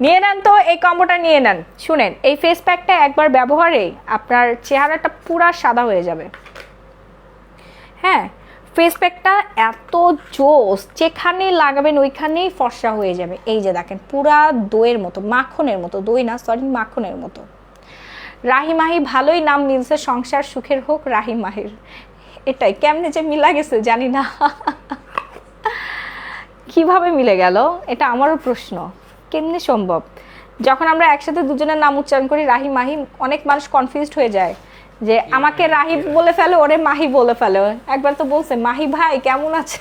নিয়ে নেন তো এই কম্বোটা, নিয়ে নেন। শুনেন, এই ফেস প্যাকটা একবার ব্যবহারে আপনার চেহারাটা পুরা সাদা হয়ে যাবে। হ্যাঁ, ফেস প্যাকটা এত জোস, যেখানে লাগাবেন ওইখানেই ফর্সা হয়ে যাবে। এই যে দেখেন, পুরা দইয়ের মতো, মাখনের মতো, দই না সরি, মাখনের মতো। রাহি মাহি, ভালোই নাম মিলছে, সংসার সুখের হোক রাহি মাহির। এটাই কেমনে যে মিলা গেছে জানি না, কিভাবে মিলে গেল এটা আমারও প্রশ্ন, কেমনে সম্ভব? যখন আমরা একসাথে দুজনের নাম উচ্চারণ করি রাহি মাহি, অনেক মানুষ কনফিউজড হয়ে যায় যে আমাকে রাহি বলে ফেলে, ওরে মাহি বলে ফেলে। একবার তো বলছে মাহি ভাই কেমন আছে,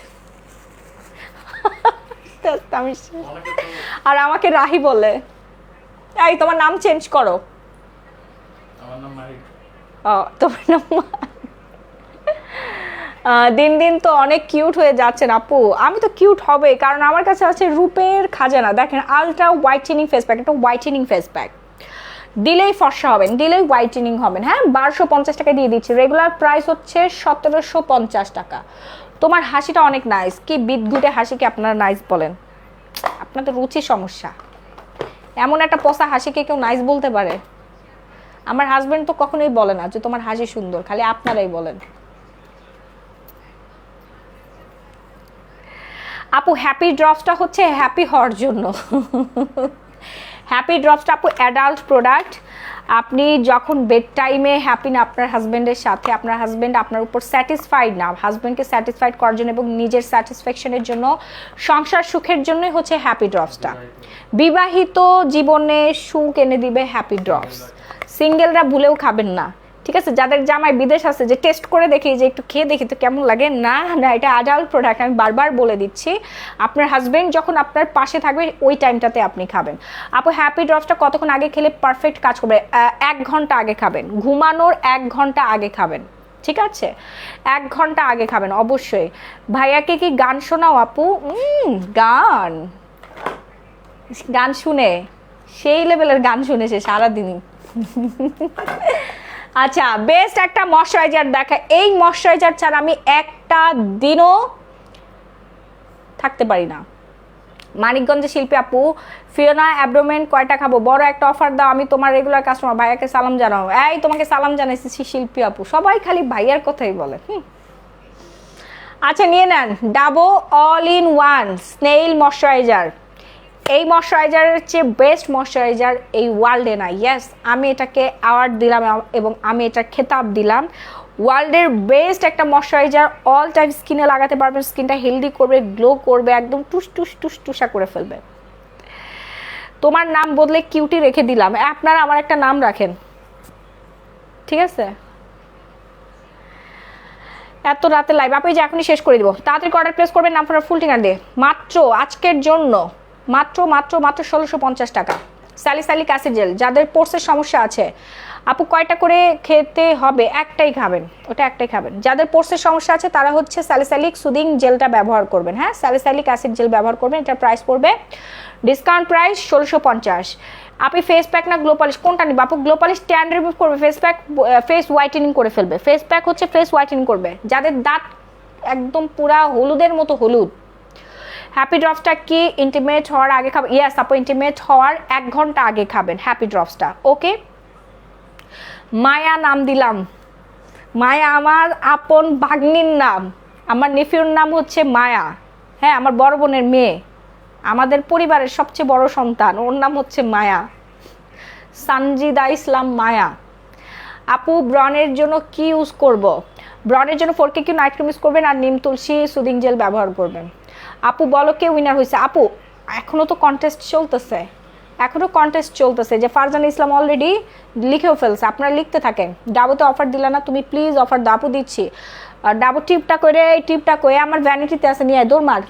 আর আমাকে রাহি বলে। এই তোমার নাম চেঞ্জ করো। আমার নাম মাহি। তোমার নাম দিন দিন তো অনেক কিউট হয়ে যাচ্ছেন আপু। আমি তো কিউট হবে, কারণ আমার কাছে আছে রূপের খাজানা। দেখেন, আলট্রা হোয়াইটেনিং ফেস প্যাক, একটা হোয়াইটেনিং ফেস প্যাক দিলেই ফর্সা হবেন, দিলেই হোয়াইটেনিং হবেন। হ্যাঁ, 1250 টাকা দিয়ে দিচ্ছি, রেগুলার প্রাইস হচ্ছে 1750 টাকা। তোমার হাসিটা অনেক নাইস, কি বিদঘুটে হাসিকে আপনারা নাইস বলেন? আপনার তো রুচির সমস্যা। এমন একটা পচা হাসিকে কেউ নাইস বলতে পারে? আমার হাজবেন্ড তো কখনোই বলে না যে তোমার হাসি সুন্দর, খালি আপনারাই বলেন। আপু হ্যাপি ড্রপসটা হচ্ছে হ্যাপি হওয়ার জন্য। হ্যাপি ড্রপসটা আপু অ্যাডাল্ট প্রোডাক্ট। আপনি যখন বেড টাইমে হ্যাপি না আপনার হাজব্যান্ডের সাথে, আপনার হাজব্যান্ড আপনার উপর স্যাটিসফাইড না, হাজব্যান্ডকে স্যাটিসফাইড করার জন্য এবং নিজের স্যাটিসফ্যাকশনের জন্য, সংসার সুখের জন্যই হচ্ছে হ্যাপি ড্রপসটা। বিবাহিত জীবনে সুখ এনে দিবে হ্যাপি ড্রপস। সিঙ্গেলরা ভুলেও খাবেন না, ঠিক আছে? যাদের জামাই বিদেশ আছে, যে টেস্ট করে দেখি, যে একটু খেয়ে দেখি তো কেমন লাগে, না না, এটা অ্যাডাল্ট প্রোডাক্ট। আমি বারবার বলে দিচ্ছি, আপনার হাজবেন্ড যখন আপনার পাশে থাকবে ওই টাইমটাতে আপনি খাবেন। আপু হ্যাপি ড্রপসটা কতক্ষণ আগে খেলে পারফেক্ট কাজ করবে? 1 ঘন্টা আগে খাবেন, ঘুমানোর 1 ঘন্টা আগে খাবেন, ঠিক আছে? 1 ঘন্টা আগে খাবেন অবশ্যই। ভাইয়াকে কি গান শোনাও আপু? গান গান শুনে সেই লেভেলের গান শুনেছে সারাদিনই। আচ্ছা, বেস্ট একটা ময়শ্চারাইজার দেখা। এই ময়শ্চারাইজার ছাড়া আমি একটা দিনও থাকতে পারি না। মানিকগঞ্জে শিল্পী আপু, ফিওনা অ্যাবডোমেন কয়টা খাবো? বড় একটা অফার দাও, আমি তোমার রেগুলার কাস্টমার, ভাইয়াকে সালাম জানাও। এই তোমাকে সালাম জানাইছি শিল্পী আপু, সবাই খালি ভাইয়ার কথাই বলে। আচ্ছা, নিয়ে নেন Dabo all in one snail moisturizer. এই ময়শ্চারাইজারের চেয়ে বেস্ট ময়শ্চারাইজার এই ওয়ার্ল্ডে না। ইয়েস, আমি এটাকে অ্যাওয়ার্ড দিলাম এবং আমি এটা খেতাব দিলাম। ওয়ার্ল্ডের বেস্ট একটা ময়শ্চারাইজার, অল টাইম স্কিনে লাগাতে পারবেন, স্কিনটা হেলদি করবে, গ্লো করবে, একদম টুস টুস টুস টুসা করে ফেলবে। তোমার নাম বদলে কিউটি রেখে দিলাম, আপনারা আমার একটা নাম রাখেন, ঠিক আছে? এত রাতে লাইভ আপনি যে এখনই শেষ করে দিব, তাড়াতাড়ি অর্ডার প্লেস করবেন, নাম ফুল ঠিকানা দিয়ে। মাত্র আজকের জন্য মাত্র 1650 টাকা। স্যালিসাইলিক অ্যাসিড জেল, যাদের পোর্সের সমস্যা আছে আপু কয়টা করে খেতে হবে? একটাই খাবেন, ওটা একটাই খাবেন। যাদের পোর্সের সমস্যা আছে তারা হচ্ছে স্যালিসাইলিক সুদিং জেলটা ব্যবহার করবেন। হ্যাঁ, স্যালিসাইলিক অ্যাসিড জেল ব্যবহার করবেন। এটার প্রাইস পড়বে, ডিসকাউন্ট প্রাইস 1650। আপনি ফেস প্যাক না গ্লো পলিশ কোনটা নিবে? আপু গ্লো পলিশ ট্যান রিমুভ করবে, ফেস প্যাক ফেস হোয়াইটেনিং করে ফেলবে। ফেস প্যাক হচ্ছে ফেস হোয়াইটেনিং করবে। যাদের দাঁত একদম পুরা হলুদের মতো হলুদ, হ্যাপি ড্রপসটা কি ইন্টিমেট হওয়ার আগে খাবেন? ইয়েস আপু, ইন্টিমেট হওয়ার 1 ঘন্টা আগে খাবেন হ্যাপি ড্রপসটা। ওকে, মায়া নাম দিলাম। মায়া আমার আপন ভাগ্নির নাম, আমার নেফিউর নাম হচ্ছে মায়া। হ্যাঁ, আমার বড় বোনের মেয়ে, আমাদের পরিবারের সবচেয়ে বড় সন্তান, ওর নাম হচ্ছে মায়া, সানজিদা ইসলাম মায়া। আপু ব্রণের জন্য কি ইউজ করব? ব্রণের জন্য 4KQ নাইট ক্রিম ইউজ করবেন আর নিম তুলসী সুদিং জেল ব্যবহার করবেন। আপু বলো কে উইনার হয়েছে? আপু এখনো তো কন্টেস্ট চলতেছে, যে ফারজান ইসলাম অলরেডি লিখেও ফেলছে, আপনারা লিখতে থাকেন। ডাবুতে অফার দিলা না তুমি, প্লিজ অফার দাও। আপু দিচ্ছি, আর ডাবু টিপটা করে, এই টিপটা করে আমার ভ্যানিটিতে আছে, নিয়ে দৌড় মার।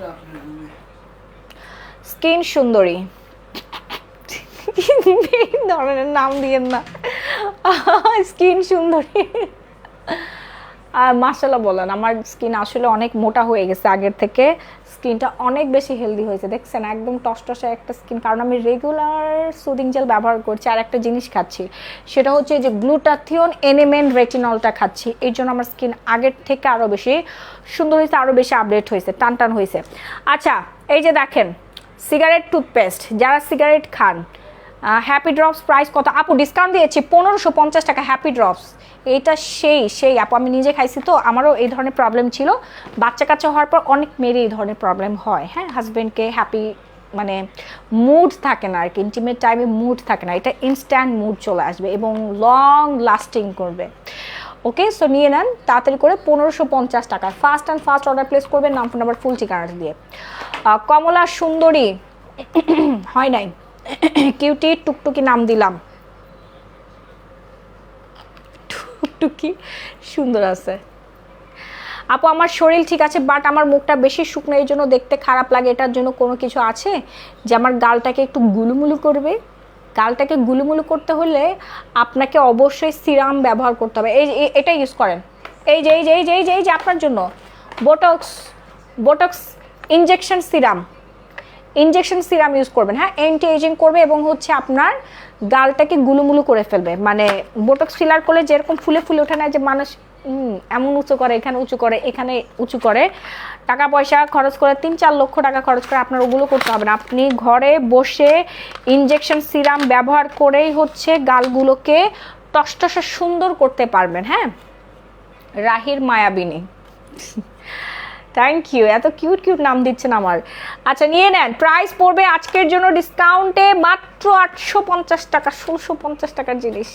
স্কিন সুন্দরী এই ধরনের নাম দিয়েন না, স্কিন সুন্দরী। মাশাআল্লাহ বলেন, আমার স্কিন আসলে অনেক মোটা হয়ে গেছে আগের থেকে, স্কিনটা অনেক বেশি হেলদি হয়েছে, দেখছেন একদম টসটসে একটা স্কিন। কারণ আমি রেগুলার সুদিং জেল ব্যবহার করছি আর একটা জিনিস খাচ্ছি, সেটা হচ্ছে যে গ্লুটাথিয়ন এনএমএন রেটিনলটা খাচ্ছি। এই জন্য আমার স্কিন আগের থেকে আরও বেশি সুন্দর হয়েছে, আরও বেশি আপডেট হয়েছে, টান হয়েছে। আচ্ছা, এই যে দেখেন সিগারেট টুথপেস্ট, যারা সিগারেট খান, হ্যাপি ড্রপস প্রাইস কত? আপু ডিসকাউন্ট দিয়েছি 1550 টাকা হ্যাপি ড্রপস। এইটা সেই আপু, আমি নিজে খাইছি তো, আমারও এই ধরনের প্রবলেম ছিল। বাচ্চা কাচ্চা হওয়ার পর অনেক মেয়েরই এই ধরনের প্রবলেম হয়। হ্যাঁ, হাজব্যান্ডকে হ্যাপি মানে মুড থাকে না আর কি, ইন্টিমেট টাইমে মুড থাকে না, এটা ইনস্ট্যান্ট মুড চলে আসবে এবং লং লাস্টিং করবে। ওকে, সো নিয়ে নেন তাড়াতাড়ি করে 1550 টাকা। Fast and first order place করবেন, নাম ফোন নাম্বার ফুল ঠিকানাটা দিয়ে। কমলা সুন্দরী হয় নাই, কিউটি টুকটুকি নাম দিলাম, টুকটুকি সুন্দর আছে। আপু আমার শরীর ঠিক আছে, বাট আমার মুখটা বেশি শুকনো, এই জন্য দেখতে খারাপ লাগে, এটার জন্য কোনো কিছু আছে যে আমার গালটাকে একটু গুলুমুলু করবে? গালটাকে গুলুমুলু করতে হলে আপনাকে অবশ্যই সিরাম ব্যবহার করতে হবে। এটা ইউজ করেন, এই যে আপনার জন্য বোটক্স ইনজেকশন সিরাম ইউজ করবেন। হ্যাঁ, অ্যান্টি এজিং করবে এবং হচ্ছে আপনার গালটাকে গুলুমুলু করে ফেলবে। মানে বোটক্স ফিলার করলে যেরকম ফুলে ওঠে না, যে মানুষ এমন উঁচু করে, এখানে উঁচু করে, এখানে উঁচু করে, টাকা পয়সা খরচ করে 3-4 লক্ষ টাকা খরচ করে আপনার ওগুলো করতে হবে না। আপনি ঘরে বসে ইনজেকশন সিরাম ব্যবহার করেই হচ্ছে গালগুলোকে টসটসে সুন্দর করতে পারবেন। হ্যাঁ, রাহির মায়াবিনী, থ্যাংক ইউ, এত কিউট নাম দিচ্ছেন আমার। আচ্ছা নিয়ে নেন, প্রাইস পড়বে আজকের জন্য ডিসকাউন্টে মাত্র 850 টাকা। 1650 টাকার জিনিস,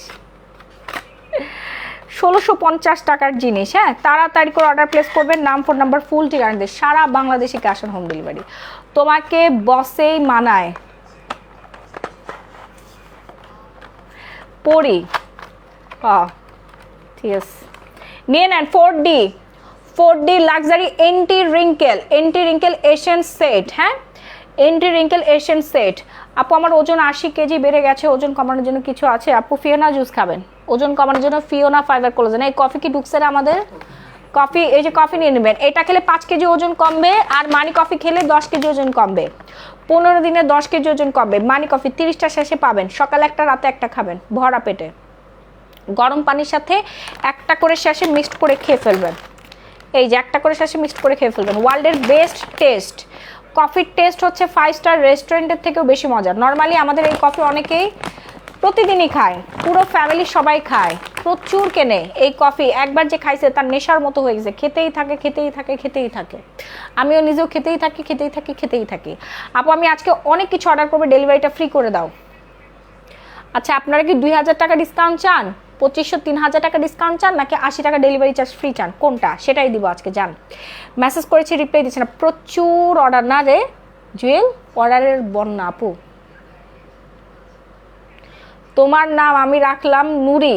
1650 টাকার জিনিস। হ্যাঁ, তাড়াতাড়ি করে অর্ডার প্লেস করবেন, নাম ফোন নাম্বার ফুল ঠিকানা দিয়ে। সারা বাংলাদেশে ক্যাশ অন হোম ডেলিভারি, তোমাকে বসেই মানায়। পড়ি, ঠিক আছে নিয়ে নেন। 4D luxury anti wrinkle Asian set. হ্যাঁ, এন্টি রিঙ্কেল এশিয়ান সেট। আপু আমার ওজন 80 কেজি বেড়ে গেছে, ওজন কমানোর জন্য কিছু আছে? আপু ফিওনা জুস খাবেন, ওজন কমানোর জন্য ফিওনা ফাইবার কোলাজেন। এই কফি কি ঢুকছে না আমাদের? কফি, এই যে কফি নিয়ে নেবেন, এটা খেলে 5 কেজি ওজন কমবে, আর মানি কফি খেলে 10 কেজি ওজন কমবে। 15 দিনে 10 কেজি ওজন কমবে। মানি কফি 30টা শেষে পাবেন, সকালে একটা রাতে একটা খাবেন ভরা পেটে, গরম পানির সাথে একটা করে শেষে মিক্সড করে খেয়ে ফেলবেন। এই যে একটা করে শেষে মিক্সড করে খেয়ে ফেলবেন। ওয়ার্ল্ডের বেস্ট টেস্ট কফির টেস্ট হচ্ছে 5 স্টার রেস্টুরেন্টের থেকেও বেশি মজার। নর্মালি আমাদের এই কফি অনেকেই প্রতিদিনই খায়, পুরো ফ্যামিলি সবাই খায়, প্রচুর কেনে এই কফি। একবার যে খাইছে তার নেশার মতো হয়ে গেছে, খেতেই থাকে। আমিও নিজেও খেতেই থাকি। আপু আমি আজকে অনেক কিছু অর্ডার করবো, ডেলিভারিটা ফ্রি করে দাও। আচ্ছা, আপনারা কি 2000 টাকা ডিসকাউন্ট চান, 2500-3000 টাকা ডিসকাউন্ট চান, নাকি 80 টাকা ডেলিভারি চার্জ ফ্রি চান? কোনটা, সেটাই দিব আজকে। যান, মেসেজ করেছি, রিপ্লাই দিচ্ছে না। প্রচুর অর্ডার না রে জুয়েল, অর্ডারের বন্যা। আপু তোমার নাম আমি রাখলাম নুরি।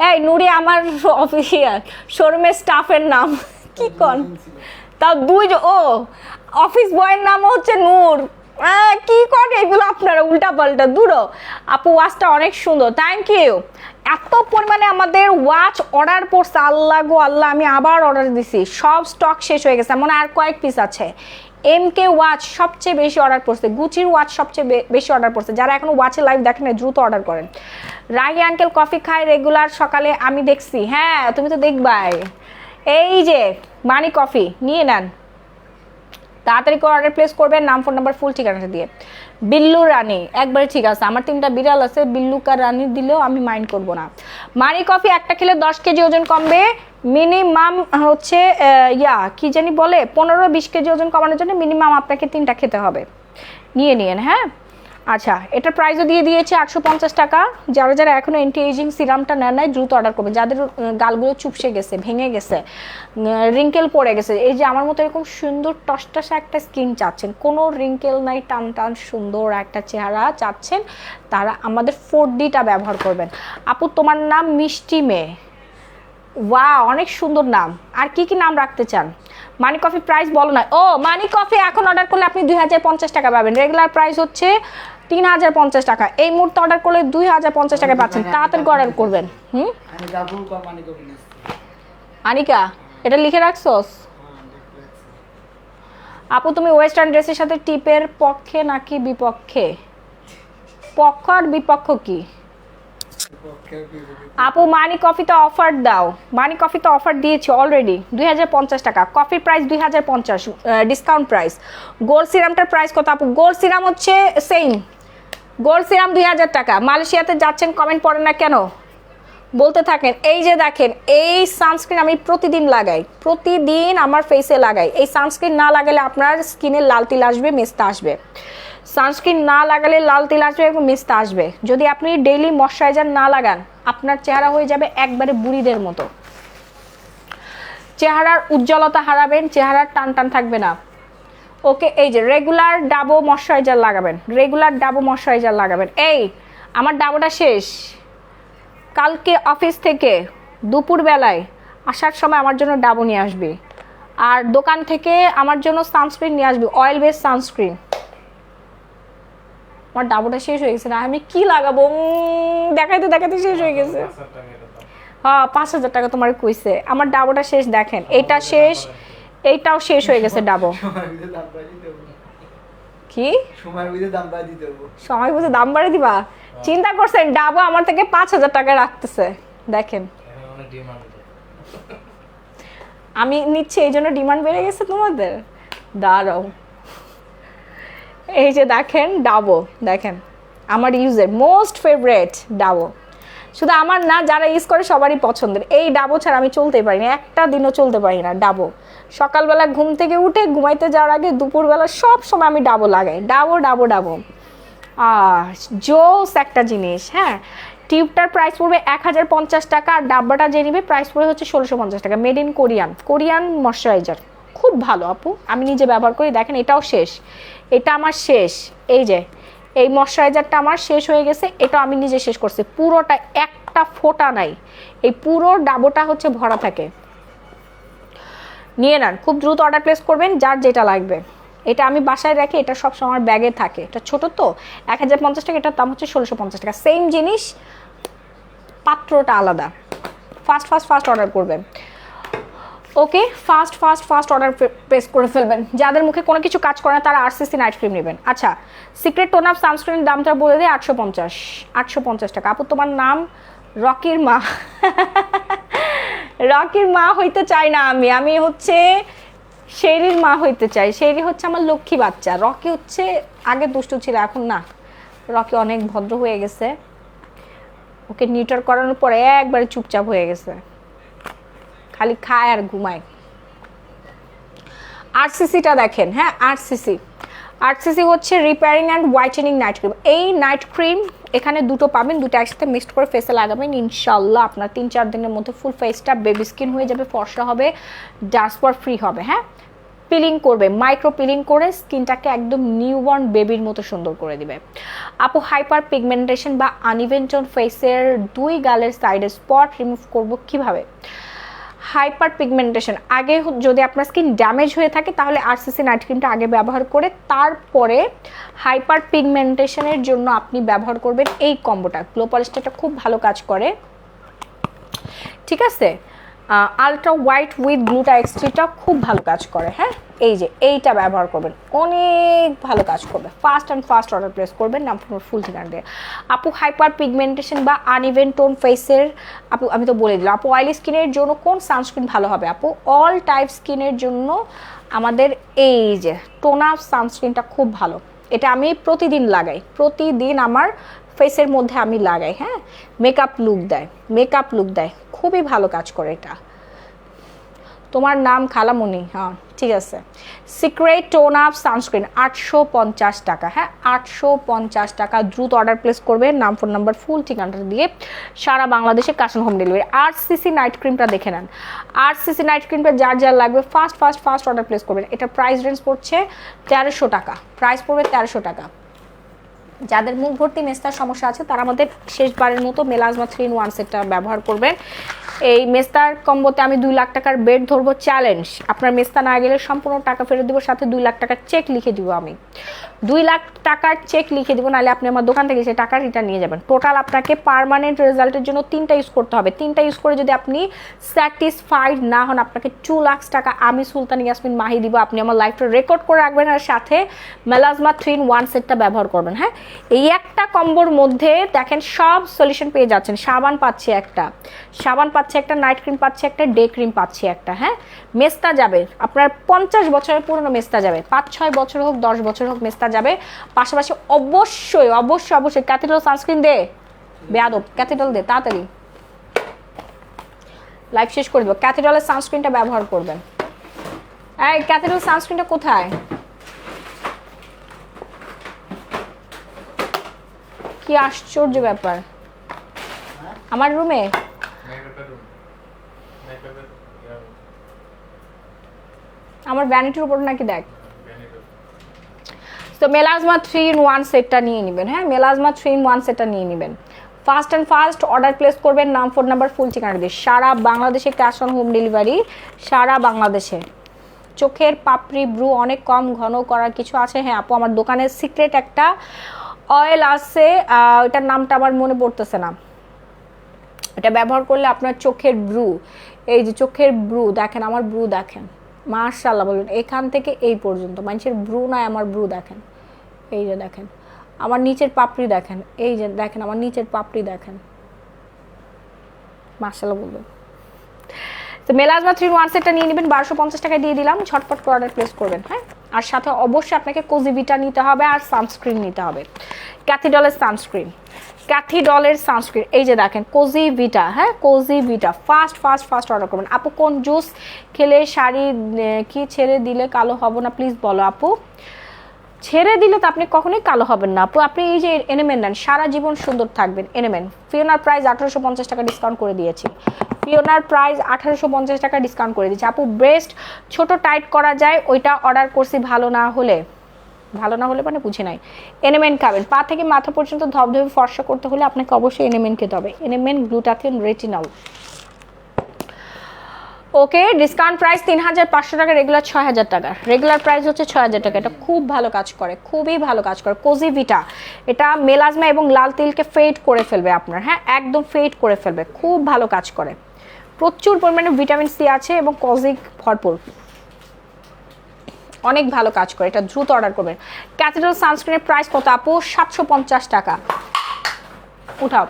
এই নুরি আমার অফিসিয়াল শোরুমের স্টাফের নাম। কি কন, তাও 2 ও অফিস বয়ের নাম হচ্ছে নূর, কি করে এগুলো আপনারা উল্টা পাল্টা দূরো। আপু ওয়াচটা অনেক সুন্দর, থ্যাংক ইউ। এত পরিমাণে আমাদের ওয়াচ অর্ডার পড়ছে, আল্লাহ গো আল্লাহ, আমি আবার অর্ডার দিছি, সব স্টক শেষ হয়ে গেছে, মনে হয় আর কয়েক পিস আছে। MK ওয়াচ সবচেয়ে বেশি অর্ডার পড়ছে, গুচির ওয়াচ সবচেয়ে বেশি অর্ডার পড়ছে। যারা এখনো ওয়াচে লাইভ দেখেন না, দ্রুত অর্ডার করেন। রাহি আঙ্কেল কফি খায় রেগুলার সকালে, আমি দেখছি। হ্যাঁ তুমি তো দেখবাই। এই যে মানি কফি নিয়ে নেন, তাড়াতাড়ি করে অর্ডার প্লেস করবেন, নাম ফোন নাম্বার ফুল ঠিকানাটা দিয়ে। বিল্লু রানী একবারে ঠিক আছে, আমার 3টা বিড়াল আছে, বিল্লুকা রানী দিলেও আমি মাইন্ড করব না। মানি কফি একটা খেলে 10 কেজি ওজন কমবে মিনিমাম, হচ্ছে কি জানি বলে 15-20 কেজি ওজন কমানোর জন্য মিনিমাম আপনাকে 3টা খেতে হবে। নিয়ে নিন হ্যাঁ। আচ্ছা, এটার প্রাইসও দিয়ে দিয়েছে 850 টাকা। যারা যারা এখনো অ্যান্টি এজিং সিরামটা নেন নাই দ্রুত অর্ডার করবেন। যাদের গালগুলো চুপসে গেছে, ভেঙে গেছে, রিঙ্কেল পড়ে গেছে, এই যে আমার মতো এরকম সুন্দর টসটসা একটা স্কিন চাচ্ছেন, কোনো রিঙ্কেল নাই, টান টান সুন্দর একটা চেহারা চাচ্ছেন, তারা আমাদের 4Dটা ব্যবহার করবেন। আপু তোমার নাম মিষ্টি মেয়ে, ওয়াও অনেক সুন্দর নাম। আর কি কি নাম রাখতে চান? মানি কফি প্রাইস বলো না। ও মানি কফি এখন অর্ডার করলে আপনি 2050 টাকা পাবেন, রেগুলার প্রাইস হচ্ছে 3050 টাকা। এই মুহূর্তে অর্ডার করলে 2050 টাকা পাচ্ছেন, তাড়াতাড়ি অর্ডার করবেন। আমি গাবুল কোম্পানি কপি নিচ্ছি। আনিকা এটা লিখে রাখছোস? আপু তুমি ওয়েস্টার্ন ড্রেসের সাথে টিপের পক্ষে নাকি বিপক্ষে? পক্ষ আর বিপক্ষ কি? আপু মানি কফিতে অফার দাও। মানি কফিতে অফার দিয়েছি অলরেডি, 2050 টাকা। কফির প্রাইস 2050 ডিসকাউন্ট প্রাইস। গোল্ড সিরামটার প্রাইস কত আপু? গোল্ড সিরাম হচ্ছে সেম, গোল্ড সিরাম 2000 টাকা। মালয়েশিয়াতে যাচ্ছেন কমেন্ট পড়েন না কেন, বলতে থাকেন। এই যে দেখেন, এই সানস্ক্রিন আমি প্রতিদিন লাগাই, প্রতিদিন আমার ফেসে লাগাই। এই সানস্ক্রিন না লাগালে আপনার স্কিনে লাল তিল আসবে, মেস্তা আসবে। সানস্ক্রিন না লাগালে লাল তিল আসবে এবং মেস্তা আসবে। যদি আপনি ডেইলি ময়শ্চারাইজার না লাগান, আপনার চেহারা হয়ে যাবে একবারে বুড়িদের মতো, চেহারার উজ্জ্বলতা হারাবেন, চেহারার টান টান থাকবে না। ওকে, এই যে রেগুলার ডাবো ময়শ্চারাইজার লাগাবেন, রেগুলার ডাবো ময়শ্চারাইজার লাগাবেন। এই আমার ডাবোটা শেষ, কালকে অফিস থেকে দুপুরবেলায় আসার সময় আমার জন্য ডাবো নিয়ে আসবি, আর দোকান থেকে আমার জন্য সানস্ক্রিন নিয়ে আসবি, অয়েল বেস সানস্ক্রিন। আমার ডাবোটা শেষ হয়ে গেছে না, আমি কি লাগাবো, দেখাইতে দেখাইতে শেষ হয়ে গেছে। হ্যাঁ 5000 টাকা তোমার কইছে। আমার ডাবোটা শেষ, দেখেন এইটা শেষ, এইটাও শেষ হয়ে গেছে ডাবো। কি সময় বুঝে দাম বাড়িয়ে দিতে হবে। সময় বুঝে দাম বাড়িয়ে দিবা? চিন্তা করছেন ডাবো আমার থেকে 5000 টাকা রাখতেছে, দেখেন আমি নিচ্ছি এই জন্য ডিমান্ড বেড়ে গেছে তোমাদের। দাঁড়াও, এই যে দেখেন ডাবো, দেখেন আমার ইউজের মোস্ট ফেভারিট ডাবো। শুধু আমার না, যারা ইউজ করে সবারই পছন্দের। এই ডাবো ছাড়া আমি চলতে পারি না, একটা দিনও চলতে পারি না। ডাবো সকালবেলা ঘুম থেকে উঠে ঘুমাইতে যাওয়ার আগে, দুপুরবেলা সব সময় আমি ডাবো লাগাই। ডাবো ডাবো ডাবো জোস একটা জিনিস। হ্যাঁ, টিউবটার প্রাইস পড়বে 1050 টাকা, আর ডাব্বাটা যে নিবে প্রাইস পড়বে হচ্ছে 1650 টাকা। মেড ইন কোরিয়ান ময়শ্চারাইজার, খুব ভালো আপু, আমি নিজে ব্যবহার করি। দেখেন এটাও শেষ, এটা আমার শেষ। এই যে এই ময়শ্চারাইজারটা আমার শেষ হয়ে গেছে, এটা আমি নিজে শেষ করছি পুরোটা, একটা ফোঁটা নাই। এই পুরো ডাবোটা হচ্ছে ভরা থাকে। নিয়ে নেন, খুব দ্রুত অর্ডার প্লেস করবেন যার যেটা লাগবে। এটা আমি বাসায় রাখি, এটা সব সময় ব্যাগে থাকে। এটা ছোট তো, 1050 টাকা, এটার দাম হচ্ছে 1650 টাকা। সেম জিনিস, পাত্রটা আলাদা। ফাস্ট অর্ডার করবেন। ওকে, ফাস্ট অর্ডার প্রেস করে ফেলবেন। যাদের মুখে কোনো কিছু কাজ করে না তারা আরসিসি নাইট ক্রিম নেবেন। আচ্ছা, সিক্রেট টোন আপ সানস্ক্রিনের দামটা বলে দিই, 850 টাকা। আপু তোমার নাম? রকির মা। রকির মা হইতে চাই না আমি, আমি হচ্ছে শেরির মা হইতে চাই। শেরি হচ্ছে আমার লক্ষ্মী বাচ্চা, রকি হচ্ছে আগে দুষ্টু ছিল, এখন না, রকি অনেক ভদ্র হয়ে গেছে। ওকে নিউটার করানোর পরে একবারে চুপচাপ হয়ে গেছে, খালি খায় আর ঘুমায়। আরসিসিটা দেখেন, হ্যাঁ আরসিসি হচ্ছে repairing and whitening night cream. এই নাইট ক্রিম এখানে দুটো পাবেন, দুটো একসাথে মিক্সড করে ফেসে লাগাবেন, ইনশাল্লাহ আপনার 3-4 দিনের মধ্যে ফুল ফেসটা বেবি স্কিন হয়ে যাবে, ফর্সা হবে, ডার্ক স্পট ফ্রি হবে। হ্যাঁ, পিলিং করবে, মাইক্রো পিলিং করে স্কিনটাকে একদম নিউবর্ন বেবির মতো সুন্দর করে দিবে। আপু হাইপার পিগমেন্টেশন বা আনইভেন টোন ফেসের 2 গালের সাইডে স্পট রিমুভ করব কিভাবে? হাইপার পিগমেন্টেশন, আগে যদি আপনার স্কিন ড্যামেজ হয়ে থাকে তাহলে আরসিসি নাইট ক্রিমটা আগে ব্যবহার করে তারপরে হাইপার পিগমেন্টেশনের জন্য আপনি ব্যবহার করবেন এই কম্বোটা। গ্লো পলিস্টারটা খুব ভালো কাজ করে, ঠিক আছে। আলট্রা হোয়াইট উইথ গ্লুটা এক্সট্রিটা খুব ভালো কাজ করে। হ্যাঁ, এই যে এইটা ব্যবহার করবেন, অনেক ভালো কাজ করবে। ফাস্ট অর্ডার প্লেস করবেন, নাম ফুল ঠিকানা দিয়ে। আপু হাইপার পিগমেন্টেশন বা আনইভেন টোন ফেসের, আপু আমি তো বলে দিলাম। আপু অয়েলি স্কিনের জন্য কোন সানস্ক্রিন ভালো হবে? আপু অল টাইপ স্কিনের জন্য আমাদের এই যে টোনা সানস্ক্রিনটা খুব ভালো। এটা আমি প্রতিদিন লাগাই, প্রতিদিন আমার ফেসের মধ্যে আমি লাগাই। হ্যাঁ, মেকআপ লুক দেয়, খুবই ভালো কাজ করে এটা। তোমার নাম খালামণি? হ্যাঁ, ঠিক আছে। সিক্রেট টোন আপ সানস্ক্রিন 850 টাকা। হ্যাঁ, 850 টাকা। দ্রুত অর্ডার প্লেস করবে, নাম ফোন নাম্বার ফুল ঠিকানাটা দিয়ে সারা বাংলাদেশে cash on home delivery. RCC night ক্রিমটা দেখে নেন, আরসিসি নাইট ক্রিমটা যার লাগবে ফাস্ট অর্ডার প্লেস করবেন। এটা প্রাইস রেঞ্জ পড়ছে 1300 টাকা, প্রাইস পড়বে 1300 টাকা। যাদের মুখ ভর্তি মেস্তার সমস্যা আছে তারা আমাদের শেষবারের মতো মেলাজমা 3-in-1 সেটটা ব্যবহার করবেন। এই মেস্তার কম্বোতে আমি 2 লাখ টাকার বেড ধরবো চ্যালেঞ্জ। আপনার মেস্তা না গেলে সম্পূর্ণ টাকা ফেরত দিব, সাথে 2 লাখ টাকার চেক লিখে দিব। আমি 2 লাখ টাকার চেক লিখে দিব, নাহলে আপনি আমার দোকান থেকে সেই টাকা রিটার্ন নিয়ে যাবেন। টোটাল আপনাকে পার্মানেন্ট রেজাল্টের জন্য 3টা ইউজ করতে হবে। 3টা ইউজ করে যদি আপনি স্যাটিসফাইড না হন, আপনাকে 2 লাখ টাকা আমি সুলতান ইয়াসমিন মাহি দিব। আপনি আমার লাইফটা রেকর্ড করে রাখবেন আর সাথে মেলাজমা 3-in-1 সেটটা ব্যবহার করবেন। হ্যাঁ, এই একটা কম্বোর মধ্যে দেখেন সব সলিউশন পেয়ে যাচ্ছেন। সাবান পাচ্ছে একটা, নাইট ক্রিম পাচ্ছে একটা, ডে ক্রিম পাচ্ছে একটা। হ্যাঁ, মেস্তা যাবে আপনার 50 বছরের পুরনো মেস্তা যাবে, 5-6 বছর হোক 10 বছর হোক মেস্তা যাবে। পাশাপাশি অবশ্যই ক্যাথিড্রাল সানস্ক্রিন দে, বেয়াদব ক্যাথিড্রাল দে, তাড়াতাড়ি লাইফ শেষ করে দেবো। ক্যাথিড্রালের সানস্ক্রিনটা ব্যবহার করবেন। এই ক্যাথিড্রাল সানস্ক্রিনটা কোথায়? কি আশ্চর্য ব্যাপার, আমার রুমে আমার ভ্যানিটির উপর নাকি দেখ। তো মেলাজমা 3-in-1 সেটটা নিয়ে নেবেন। হ্যাঁ, মেলাজমা 3-in-1 সেটটা নিয়ে নেবেন। ফাস্ট অর্ডার প্লেস করবেন, নাম ফোন নাম্বার ফুল ঠিকানা দিয়ে সারা বাংলাদেশে ক্যাশ অন হোম ডেলিভারি, সারা বাংলাদেশে। চোখের পাপড়ি ব্রু অনেক কম ঘন করার কিছু আছে? হ্যাঁ আপু, আমার দোকানের সিক্রেট একটা অয়েল আছে, ওটার নামটা আমার মনে পড়তেছে না। এটা ব্যবহার করলে আপনার চোখের ব্রু, এই যে চোখের ব্রু দেখেন, আমার ব্রু দেখেন, মাশাআল্লাহ বলুন, এখান থেকে এই পর্যন্ত মানুষের ব্রু নয়, আমার ব্রু দেখেন। এই যে দেখেন আমার নিচের পাপড়ি দেখেন, এই যে দেখেন আমার নিচের পাপড়ি দেখেন, মাশাআল্লাহ বলুন। তো মেলাজমা 3-in-1 সেটটা নিয়ে নেবেন, 1250 টাকায় দিয়ে দিলাম। ঝটপট করে অর্ডার প্লেস করবেন। হ্যাঁ, আর সাথে অবশ্যই আপনাকে কোজিভিটা নিতে হবে আর সানস্ক্রিন নিতে হবে। ক্যাথিডলের সানস্ক্রিন এই যে দেখেন কোজিভিটা। হ্যাঁ, কোজিভিটা ফাস্ট অর্ডার করবেন। আপু কোন জুস খেলে শাড়ি কি ছেড়ে দিলে কালো হব না, প্লিজ বলো আপু। ছেড়ে দিলে তো আপনি কখনোই কালো হবেন না আপু। আপনি এই যে এনএমএন নেন, সারা জীবন সুন্দর থাকবেন। এনএমএন ফিওনার প্রাইস 1850 টাকা ডিসকাউন্ট করে দিয়েছি। ফিওনার প্রাইস 1850 টাকা ডিসকাউন্ট করে দিয়েছি আপু। ব্রেস্ট ছোট টাইট করা যায়, ওইটা অর্ডার করছি। ভালো না হলে মানে বুঝে নাই। এনএমএন খাবেন, পা থেকে মাথা পর্যন্ত ধবধবে ফর্সা করতে হলে আপনাকে অবশ্যই এনএমএন খেতে হবে। NMN glutathione retinol. ওকে, ডিসকাউন্ট প্রাইস 3500 টাকা, রেগুলার 6000 টাকা। রেগুলার প্রাইস হচ্ছে 6000 টাকা। এটা খুব ভালো কাজ করে, খুবই ভালো কাজ করে কোজিভিটা। এটা মেলাজমা এবং লাল তিলকে ফেড করে ফেলবে আপনার। হ্যাঁ, একদম ফেড করে ফেলবে, খুব ভালো কাজ করে। প্রচুর পরিমাণে ভিটামিন সি আছে এবং কজিক ভরপুর, অনেক ভালো কাজ করে। এটা দ্রুত অর্ডার করবেন। ক্যাথিড্রাল সানস্ক্রিনের প্রাইস কত আপু? 750 টাকা। উঠাও।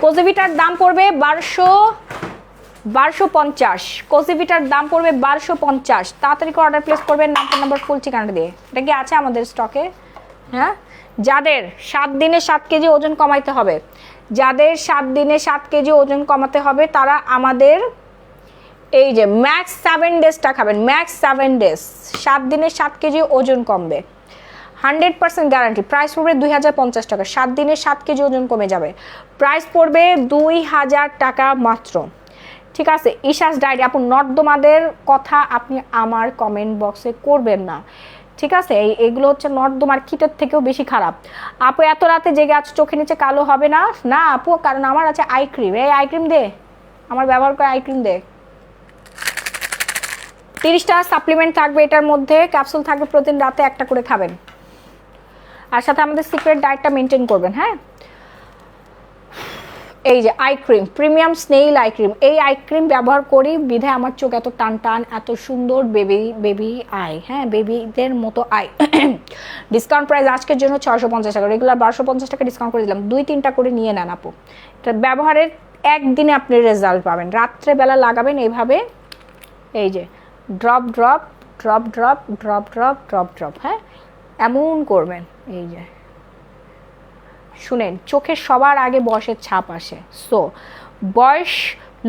কোজিভিটার দাম পড়বে 1250। কোজিভিটার দাম পড়বে 1250। তাড়াতাড়ি করে অর্ডার প্লেস করবেন, নাম্বার ফুল ঠিকানা দিয়ে। এটা কি আছে আমাদের স্টকে? হ্যাঁ, যাদের 7 দিনে 7 কেজি ওজন কমাইতে হবে, যাদের 7 দিনে 7 কেজি ওজন কমাতে হবে তারা আমাদের এই যে ম্যাক্স 7 ডেজটা খাবেন। ম্যাক্স 7 ডেজ, 7 দিনে 7 কেজি ওজন কমবে, 100% গ্যারান্টি। প্রাইস পড়বে 2050 টাকা। 7 দিনে 7 কেজি ওজন কমে যাবে, প্রাইস পড়বে 2000 টাকা মাত্র। ঠিক আছে, ইশাস ডায়েরি। আপু নর্দমাদের কথা আপনি আমার কমেন্ট বক্সে করবেন না, ঠিক আছে? এগুলো হচ্ছে নর্দমার কীটের থেকেও বেশি খারাপ। আপু এত রাতে জেগে আছো, চোখে নিচে কালো হবে না? না আপু, কারণ আমার আছে আই ক্রিম। এই আই ক্রিম দে, আমার ব্যবহার করে আই ক্রিম দে। 30টা সাপ্লিমেন্ট থাকবে এটার মধ্যে, ক্যাপসুল থাকবে, প্রতিদিন রাতে একটা করে খাবেন, আর সাথে আমাদের সিক্রেট ডায়েটটা মেনটেন করবেন। হ্যাঁ, এই যে eye cream, premium snail eye cream, এই আই ক্রিম ব্যবহার করি বিধায় আমার চোখ এত টান টান, এত সুন্দর বেবি আই, হ্যাঁ বেবিদের মতো আই। ডিসকাউন্ট প্রাইস আজকের জন্য 650 টাকা, রেগুলার 1250 টাকা ডিসকাউন্ট করে দিলাম, 2-3টা করে নিয়ে নেন আপু। এটা ব্যবহারের একদিনে আপনি রেজাল্ট পাবেন, রাত্রেবেলা লাগাবেন এইভাবে, এই যে drop drop drop drop drop drop drop drop, হ্যাঁ এমন করবেন। এই যে শুনেন, চোখে সবার আগে বয়সের ছাপ আসে, সো বয়স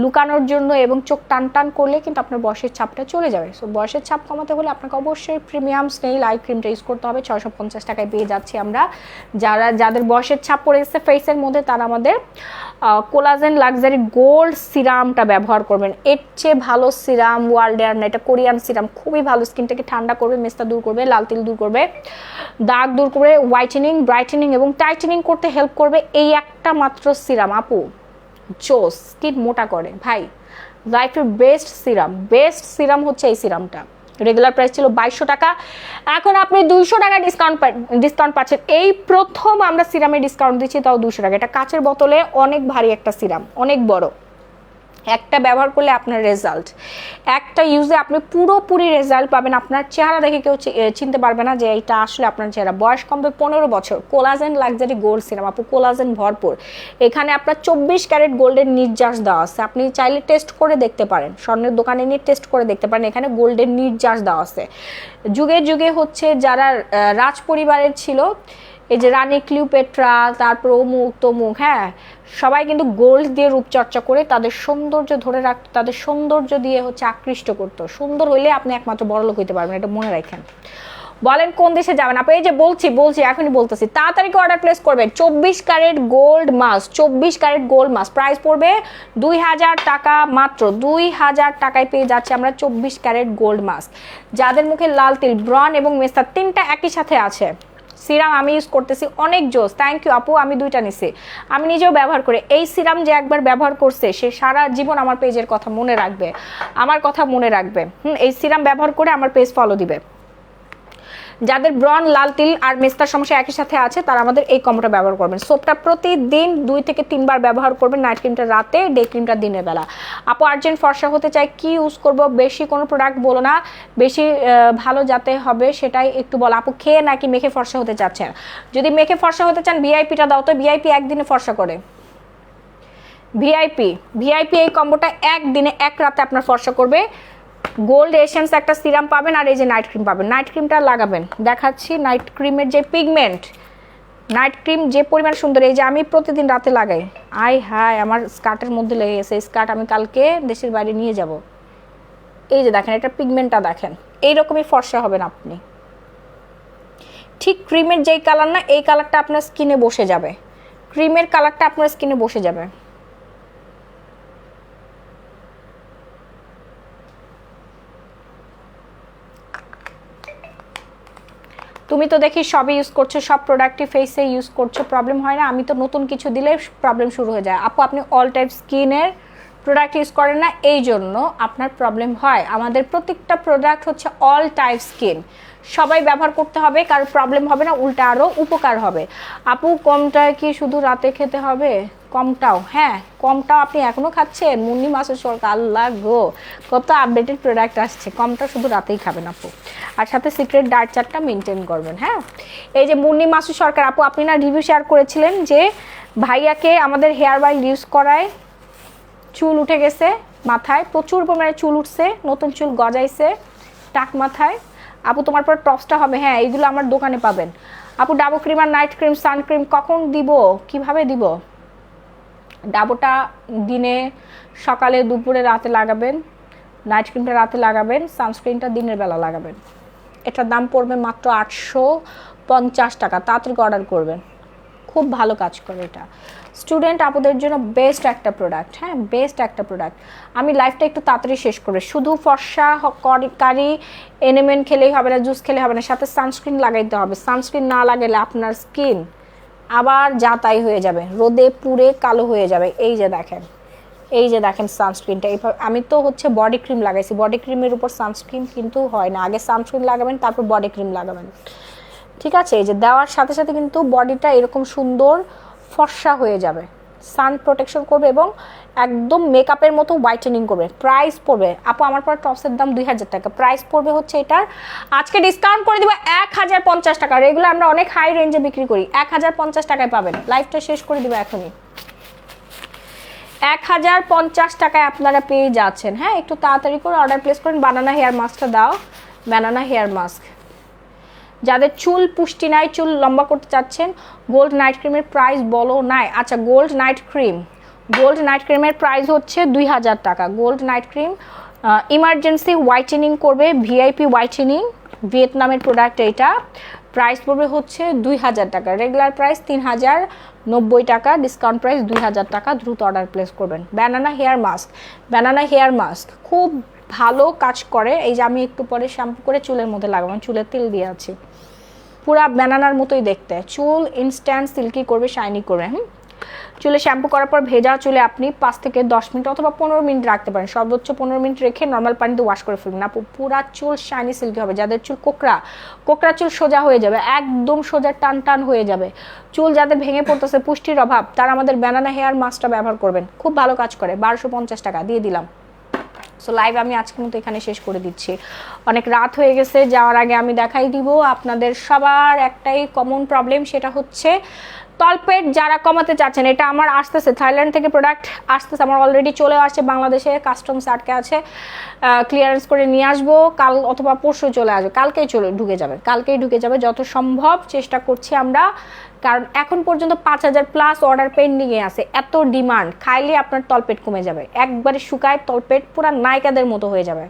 লুকানোর জন্য এবং চোখ টান টান করলে কিন্তু আপনার বয়সের ছাপটা চলে যাবে। সো বয়সের ছাপ কমাতে হলে আপনাকে অবশ্যই প্রিমিয়াম স্নেইল আই ক্রিমটা ইউজ করতে হবে। 650 টাকায় পেয়ে যাচ্ছি আমরা। যাদের বয়সের ছাপ পড়ে গেছে ফেসের মধ্যে, তারা আমাদের কোলাজেন লাক্সারি গোল্ড সিরামটা ব্যবহার করবেন। এর চেয়ে ভালো সিরাম ওয়ার্ল্ডে আর না, এটা কোরিয়ান সিরাম, খুবই ভালো, স্কিনটাকে ঠান্ডা করবে, মেস্তা দূর করবে, লাল তিল দূর করবে, দাগ দূর করবে, হোয়াইটেনিং, ব্রাইটেনিং এবং টাইটেনিং করতে হেল্প করবে। এই একটা মাত্র সিরাম আপু, জোস, স্কিন মোটা করে ভাই, লাইফের বেস্ট সিরাম হচ্ছে এই সিরামটা। রেগুলার প্রাইস ছিল 2200 টাকা, এখন আপনি 200 টাকা ডিসকাউন্ট পাচ্ছেন। এই প্রথম আমরা সিরামে ডিসকাউন্ট দিচ্ছি, তাও 200 টাকা। এটা কাচের বোতলে, অনেক ভারী একটা সিরাম, অনেক বড়। একটা ব্যবহার করলে আপনার রেজাল্ট, একটা ইউজে আপনি পুরোপুরি রেজাল্ট পাবেন। আপনার চেহারা দেখে কেউ চিনতে পারবে না যে এটা আসলে আপনার চেহারা। বয়স কমবে 15 বছর। কোলাজেন লাক্সারি গোল্ড সিরাম আপু, কোলাজেন ভরপুর। এখানে আপনার 24 ক্যারেট গোল্ডের নির্যাস দেওয়া আছে, আপনি চাইলে টেস্ট করে দেখতে পারেন, স্বর্ণের দোকানে নিয়ে টেস্ট করে দেখতে পারেন। এখানে গোল্ডের নির্যাস দেওয়া আছে। যুগে যুগে হচ্ছে যারা রাজ পরিবারের ছিল, এই যে রানী ক্লিওপেট্রা, তারপর অমুক তমুক, হ্যাঁ সবাই কিন্তু গোল্ড দিয়ে রূপচর্চা করে তাদের সৌন্দর্য ধরে রাখতো, তাদের সৌন্দর্য দিয়ে হচ্ছে আকৃষ্ট করতো। সুন্দর হইলে আপনি একমাত্র বড়লোক হইতে পারবেন, এটা মনে রাখেন। বলেন কোন দেশে যাবেন আপনি? এই যে বলছি এখনই বলতেছি, তাড়াতাড়ি অর্ডার প্লেস করবেন। 24 carat gold mask, 24 carat gold mask price পড়বে 2000 টাকা মাত্র। 2000 টাকায় পেয়ে যাচ্ছে আমরা 24 ক্যারেট গোল্ড মাস্ক। যাদের মুখে লাল তিল, ব্রণ এবং মেস্তা তিনটা একই সাথে আছে, সিরাম আমি ইউজ করতেছি, অনেক জোস। থ্যাংক ইউ আপু, আমি 2টা নিছি, আমি নিজেও ব্যবহার করি। এই সিরাম যে একবার ব্যবহার করছে সে সারা জীবন আমার পেজের কথা মনে রাখবে, আমার কথা মনে রাখবে। এই সিরাম ব্যবহার করে আমার পেজ ফলো দিবে। যাদের ব্রণ, লাল তিল আর মেস্তার সমস্যা একই সাথে আছে, তারা আমাদের এই কম্বোটা ব্যবহার করবেন। সোপটা প্রতিদিন 2 থেকে 3 বার ব্যবহার করবেন, নাইট ক্রিমটা রাতে, ডে ক্রিমটা দিনের বেলা। আপু আর্জেন্ট ফর্সা হতে চাই, কি ইউজ করব? বেশি কোনো প্রোডাক্ট বলো না, বেশি ভালো যাতে হবে সেটাই একটু বলো। আপু খেয়ে নাকি মেখে ফর্সা হতে চাচ্ছেন? যদি মেখে ফর্সা হতে চান ভিআইপিটা দাও তো, ভিআইপি একদিনে ফর্সা করে। ভিআইপি এই কম্বোটা একদিনে এক রাতে আপনার ফর্সা করবে। গোল্ড এসেন্স একটা সিরাম পাবেন, আর এই যে নাইট ক্রিম পাবেন। নাইট ক্রিমটা লাগাবেন, দেখাচ্ছি নাইট ক্রিমের যে পিগমেন্ট, নাইট ক্রিম যে পরিমাণ সুন্দর, এই যে আমি প্রতিদিন রাতে লাগাই। হায় আমার স্কার্টের মধ্যে লেগে গেছে, স্কার্ট আমি কালকে দেশের বাইরে নিয়ে যাব। এই যে দেখেন, এটা পিগমেন্টটা দেখেন, এইরকমই ফর্সা হবেন আপনি। ঠিক ক্রিমের যেই কালার না, এই কালারটা আপনার স্কিনে বসে যাবে, ক্রিমের কালারটা আপনার স্কিনে বসে যাবে। তুমি তো দেখি সবই ইউজ করছো, সব প্রোডাক্টই ফেসে ইউজ করছো, প্রবলেম হয় না? আমি তো নতুন কিছু দিলে প্রবলেম শুরু হয়ে যায়। আপু আপনি অল টাইপ স্কিনের প্রোডাক্ট ইউজ করেন না, এই জন্য আপনার প্রবলেম হয়। আমাদের প্রত্যেকটা প্রোডাক্ট হচ্ছে অল টাইপ স্কিন, সবাই ব্যবহার করতে হবে, কারো প্রবলেম হবে না, উল্টা আরও উপকার হবে। আপু কমটায় কি শুধু রাতে খেতে হবে? কমটাও, হ্যাঁ কমটাও আপনি এখনও খাচ্ছেন? মুন্নি মাসুর সরকার, আল্লাহ গো কত আপডেটেড প্রোডাক্ট আসছে। কমটা শুধু রাতেই খাবেন আপু, আর সাথে সিক্রেট ডায়েট চার্টটা মেনটেন করবেন। হ্যাঁ, এই যে মুন্নি মাসুর সরকার আপু, আপনি না রিভিউ শেয়ার করেছিলেন যে ভাইয়াকে আমাদের হেয়ার অয়েল ইউজ করায় চুল উঠে গেছে, মাথায় প্রচুর পরিমাণে চুল উঠছে, নতুন চুল গজাইছে টাক মাথায়। আপু তোমার পর টপসটা হবে, হ্যাঁ এইগুলো আমার দোকানে পাবেন। আপু ডাবো ক্রিম আর নাইট ক্রিম, সানক্রিম কখন দিব, কিভাবে দিব? ডাবোটা দিনে, সকালে, দুপুরে, রাতে লাগাবেন। নাইট ক্রিমটা রাতে লাগাবেন, সানস্ক্রিনটা দিনের বেলা লাগাবেন। এটার দাম পড়বে মাত্র 850 টাকা। তাড়াতাড়ি অর্ডার করবেন, খুব ভালো কাজ করে এটা। স্টুডেন্ট আপুদের জন্য বেস্ট একটা প্রোডাক্ট, হ্যাঁ বেস্ট একটা প্রোডাক্ট। আমি লাইফটা একটু তাড়াতাড়ি শেষ করে, শুধু ফর্সা কারি এনএমএন খেলেই হবে না, জুস খেলে হবে না, সাথে সানস্ক্রিন লাগাইতে হবে। সানস্ক্রিন না লাগালে আপনার স্কিন আবার যা তাই হয়ে যাবে, রোদে পুড়ে কালো হয়ে যাবে। এই যে দেখেন, এই যে দেখেন সানস্ক্রিনটা, এইভাবে আমি তো হচ্ছে বডি ক্রিম লাগাইছি, বডি ক্রিমের উপর সানস্ক্রিন কিন্তু হয় না, আগে সানস্ক্রিন লাগাবেন তারপর বডি ক্রিম লাগাবেন, ঠিক আছে? এই যে দেওয়ার সাথে সাথে কিন্তু বডিটা এরকম সুন্দর ফর্সা হয়ে যাবে, সান প্রোটেকশন করবে এবং একদম মেকআপের মতো হোয়াইটেনিং করবে। প্রাইস পড়বে আপু আমার পর টপসের দাম 2000 টাকা, প্রাইস পড়বে হচ্ছে এটার আজকে ডিসকাউন্ট করে দিব 1050 টাকা। রেগুলার আমরা অনেক হাই রেঞ্জে বিক্রি করি, 1050 টাকায় পাবেন। লাইভটা শেষ করে দিব এখনই, 1050 টাকায় আপনারা পেয়ে যাচ্ছেন। হ্যাঁ, একটু তাড়াতাড়ি করে অর্ডার প্লেস করেন। বানানা হেয়ার মাস্কটা দাও, বানানা হেয়ার মাস্ক। যাদের চুল পুষ্টি নাই, চুল লম্বা করতে চাচ্ছেন, গোল্ড নাইট ক্রিমের প্রাইস বলো নাই। আচ্ছা, গোল্ড নাইট ক্রিমের প্রাইস হচ্ছে 2000 টাকা। Gold night cream emergency whitening করবে, ভিআইপি হোয়াইটেনিং, ভিয়েতনামের প্রোডাক্ট। এটা প্রাইস পড়বে হচ্ছে 2000 টাকা, রেগুলার প্রাইস 3090 টাকা, ডিসকাউন্ট প্রাইস 2000 টাকা। দ্রুত অর্ডার প্লেস করবেন। বানানা হেয়ার মাস্ক খুব ভালো কাজ করে। এই যে আমি একটু পরে শ্যাম্পু করে চুলের মধ্যে লাগাবো, চুলের তেল দিয়ে আছি, পুরা ব্যানানার মতোই দেখতে, চুল ইনস্ট্যান্ট সিল্কি করবে, শাইনি করবে। চুলে শ্যাম্পু করার পর ভেজা চুলে আপনি 5 থেকে 10 মিনিট অথবা 15 মিনিট রাখতে পারেন, সর্বোচ্চ 15 মিনিট রেখে নর্মাল পানিতে ওয়াশ করে ফেলবেন। আপু পুরা চুল শাইনি সিল্কি হবে। যাদের চুল কোকড়া চুল সোজা হয়ে যাবে, একদম সোজা টান টান হয়ে যাবে, চুল যাদের ভেঙে পড়তেছে, পুষ্টির অভাব, তারা আমাদের বানানা হেয়ার মাস্কটা ব্যবহার করবেন, খুব ভালো কাজ করে। 1250 টাকা দিয়ে দিলাম। সো লাইভ আমি আজকের মতো এখানে শেষ করে দিচ্ছি, অনেক রাত হয়ে গেছে। যাওয়ার আগে আমি দেখাই দিব আপনাদের সবার একটাই কমন প্রবলেম, সেটা হচ্ছে তলপেট যারা কমাতে চাচ্ছেন। এটা আমার আসতেছে, থাইল্যান্ড থেকে প্রোডাক্ট আসতেছে, আমার অলরেডি চলে আসছে বাংলাদেশে, কাস্টমস আটকে আছে, ক্লিয়ারেন্স করে নিয়ে আসবো, কাল অথবা পরশু চলে আসবে, কালকেই ঢুকে যাবে যত সম্ভব চেষ্টা করছি আমরা, কারণ এখন পর্যন্ত 5000 প্লাস অর্ডার পেন্ডিংয়ে আছে। এত ডিমান্ড, খাইলে আপনার তলপেট কমে যাবে, একবারে শুকায় তলপেট, পুরা নায়িকাদের মতো হয়ে যাবে।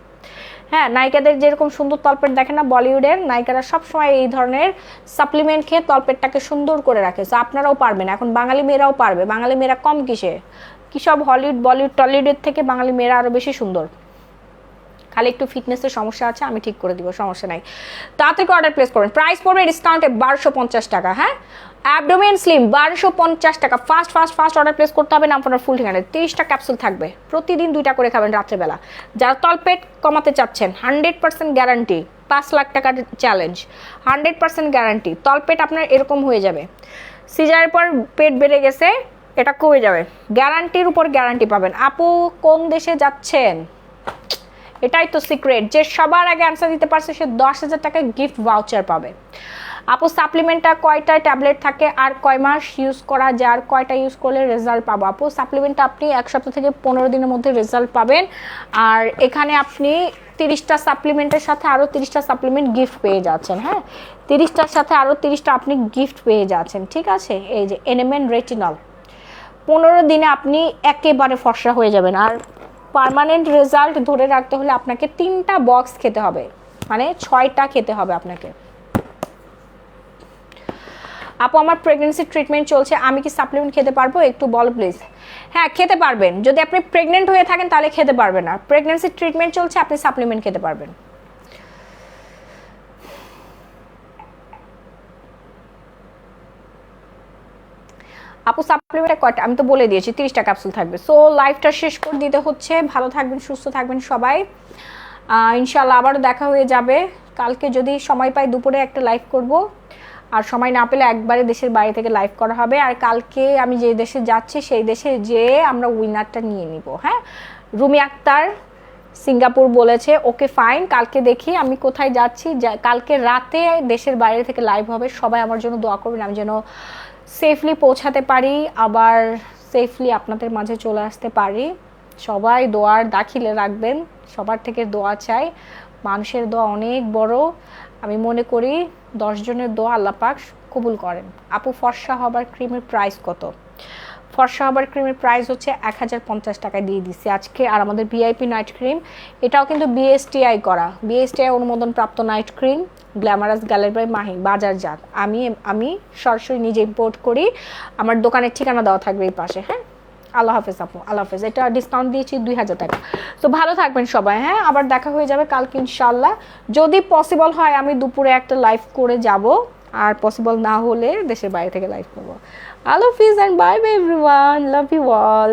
হ্যাঁ, নায়িকাদের যেরকম সুন্দর তলপেট দেখেন না, বলিউডের নায়িকারা সবসময় এই ধরনের সাপ্লিমেন্ট খেয়ে তলপেটটাকে সুন্দর করে রাখে। তো আপনারাও পারবেন, এখন বাঙালি মেয়েরাও পারবে। বাঙালি মেয়েরা কম কিসে, কি সব হলিউড বলিউড টলিউডের থেকে বাঙালি মেয়েরা আরও বেশি সুন্দর, খালি একটু ফিটনেসের সমস্যা আছে, আমি ঠিক করে দিব, সমস্যা নাই। তাড়াতাড়ি অর্ডার প্লেস করবেন। প্রাইস পড়বে ডিসকাউন্টে 1250 টাকা। হ্যাঁ, অ্যাবডোমেন স্লিম 1250 টাকা। ফাস্ট অর্ডার প্লেস করতে হবে না, আপনার ফুল ঠিকানা। 30টা ক্যাপসুল থাকবে, প্রতিদিন 2টা করে খাবেন রাত্রেবেলা। যারা তলপেট কমাতে চাচ্ছেন, 100% গ্যারান্টি, 5 লাখ টাকার চ্যালেঞ্জ, 100% গ্যারান্টি। তলপেট আপনার এরকম হয়ে যাবে, সিজারের পর পেট বেড়ে গেছে, এটা কমে যাবে, গ্যারান্টির উপর গ্যারান্টি পাবেন। আপু কোন দেশে যাচ্ছেন, এটাই তো সিক্রেট। যে সবার আগে অ্যান্সার দিতে পারছে সে 10,000 টাকা গিফট ভাউচার পাবে। আপু সাপ্লিমেন্টটা কয়টা ট্যাবলেট থাকে আর কয় মাস ইউজ করা যায়, আর কয়টা ইউজ করলে রেজাল্ট পাবো? আপু সাপ্লিমেন্টটা আপনি 1 সপ্তাহ থেকে 15 দিনের মধ্যে রেজাল্ট পাবেন। আর এখানে আপনি 30টা সাপ্লিমেন্টের সাথে আরও 30টা সাপ্লিমেন্ট গিফট পেয়ে যাচ্ছেন। হ্যাঁ, 30টার সাথে আরও 30টা আপনি গিফট পেয়ে যাচ্ছেন, ঠিক আছে? এই যে এনএমএন রেটিনল, 15 দিনে আপনি একেবারে ফর্সা হয়ে যাবেন। আর পার্মানেন্ট রেজাল্ট ধরে রাখতে হলে আপনাকে 3টা বক্স খেতে হবে, মানে 6টা খেতে হবে আপনাকে। আপু আমার প্রেগনেন্সি ট্রিটমেন্ট চলছে, আমি কি সাপ্লিমেন্ট খেতে পারবো, একটু বল প্লিজ। হ্যাঁ, খেতে পারবেন, যদি আপনি প্রেগনেন্ট হয়ে থাকেন তাহলে খেতে পারবেন না। প্রেগনেন্সি ট্রিটমেন্ট চলছে, আপনি সাপ্লিমেন্ট খেতে পারবেন। আপু সাপ্লিমেন্টে কয়টা, আমি তো বলে দিয়েছি 30টা ক্যাপসুল থাকবে। সো লাইফটা শেষ করে দিতে হচ্ছে। ভালো থাকবেন, সুস্থ থাকবেন সবাই, ইনশাল্লাহ আবারও দেখা হয়ে যাবে। কালকে যদি সময় পাই দুপুরে একটা লাইভ করব, আর সময় না পেলে একবারে দেশের বাইরে থেকে লাইভ করা হবে। আর কালকে আমি যে দেশে যাচ্ছি সেই দেশে যেয়ে আমরা উইনারটা নিয়ে নিব। হ্যাঁ, রুমি আক্তার সিঙ্গাপুর বলেছে, ওকে ফাইন, কালকে দেখি আমি কোথায় যাচ্ছি। কালকে রাতে দেশের বাইরে থেকে লাইভ হবে, সবাই আমার জন্য দোয়া করবেন, আমি যেন সেফলি পৌঁছাতে পারি, আবার সেফলি আপনাদের মাঝে চলে আসতে পারি। সবাই দোয়ার দাখিলে রাখবেন, সবার থেকে দোয়া চাই। মানুষের দোয়া অনেক বড়, আমি মনে করি 10 জনের দোয়া আল্লাহ পাক কবুল করেন। আপু ফর্সা হবার ক্রিমের প্রাইস কত? ফর্সা হবার ক্রিমের প্রাইস হচ্ছে 1050 টাকা দিয়ে দিচ্ছি আজকে। আর আমাদের ভিআইপি নাইট ক্রিম, এটাও কিন্তু বিএসটিআই করা, বিএসটিআই অনুমোদন প্রাপ্ত night cream, glamorous gallery by Mahi, বাজারজাত। আমি সরাসরি নিজে ইম্পোর্ট করি, আমার দোকানের ঠিকানা দেওয়া থাকবে এই পাশে। হ্যাঁ, আল্লাহ হাফেজ আপু, আল্লাহ হাফেজ। এটা ডিসকাউন্ট দিয়েছি 2000 টাকা। তো ভালো থাকবেন সবাই। হ্যাঁ, আবার দেখা হয়ে যাবে কালকে ইনশাল্লাহ। যদি পসিবল হয় আমি দুপুরে একটা লাইভ করে যাব, আর পসিবল না হলে দেশের বাইরে থেকে লাইভ করবো। আল্লাহ হাফিজ and bye bye everyone, love you all.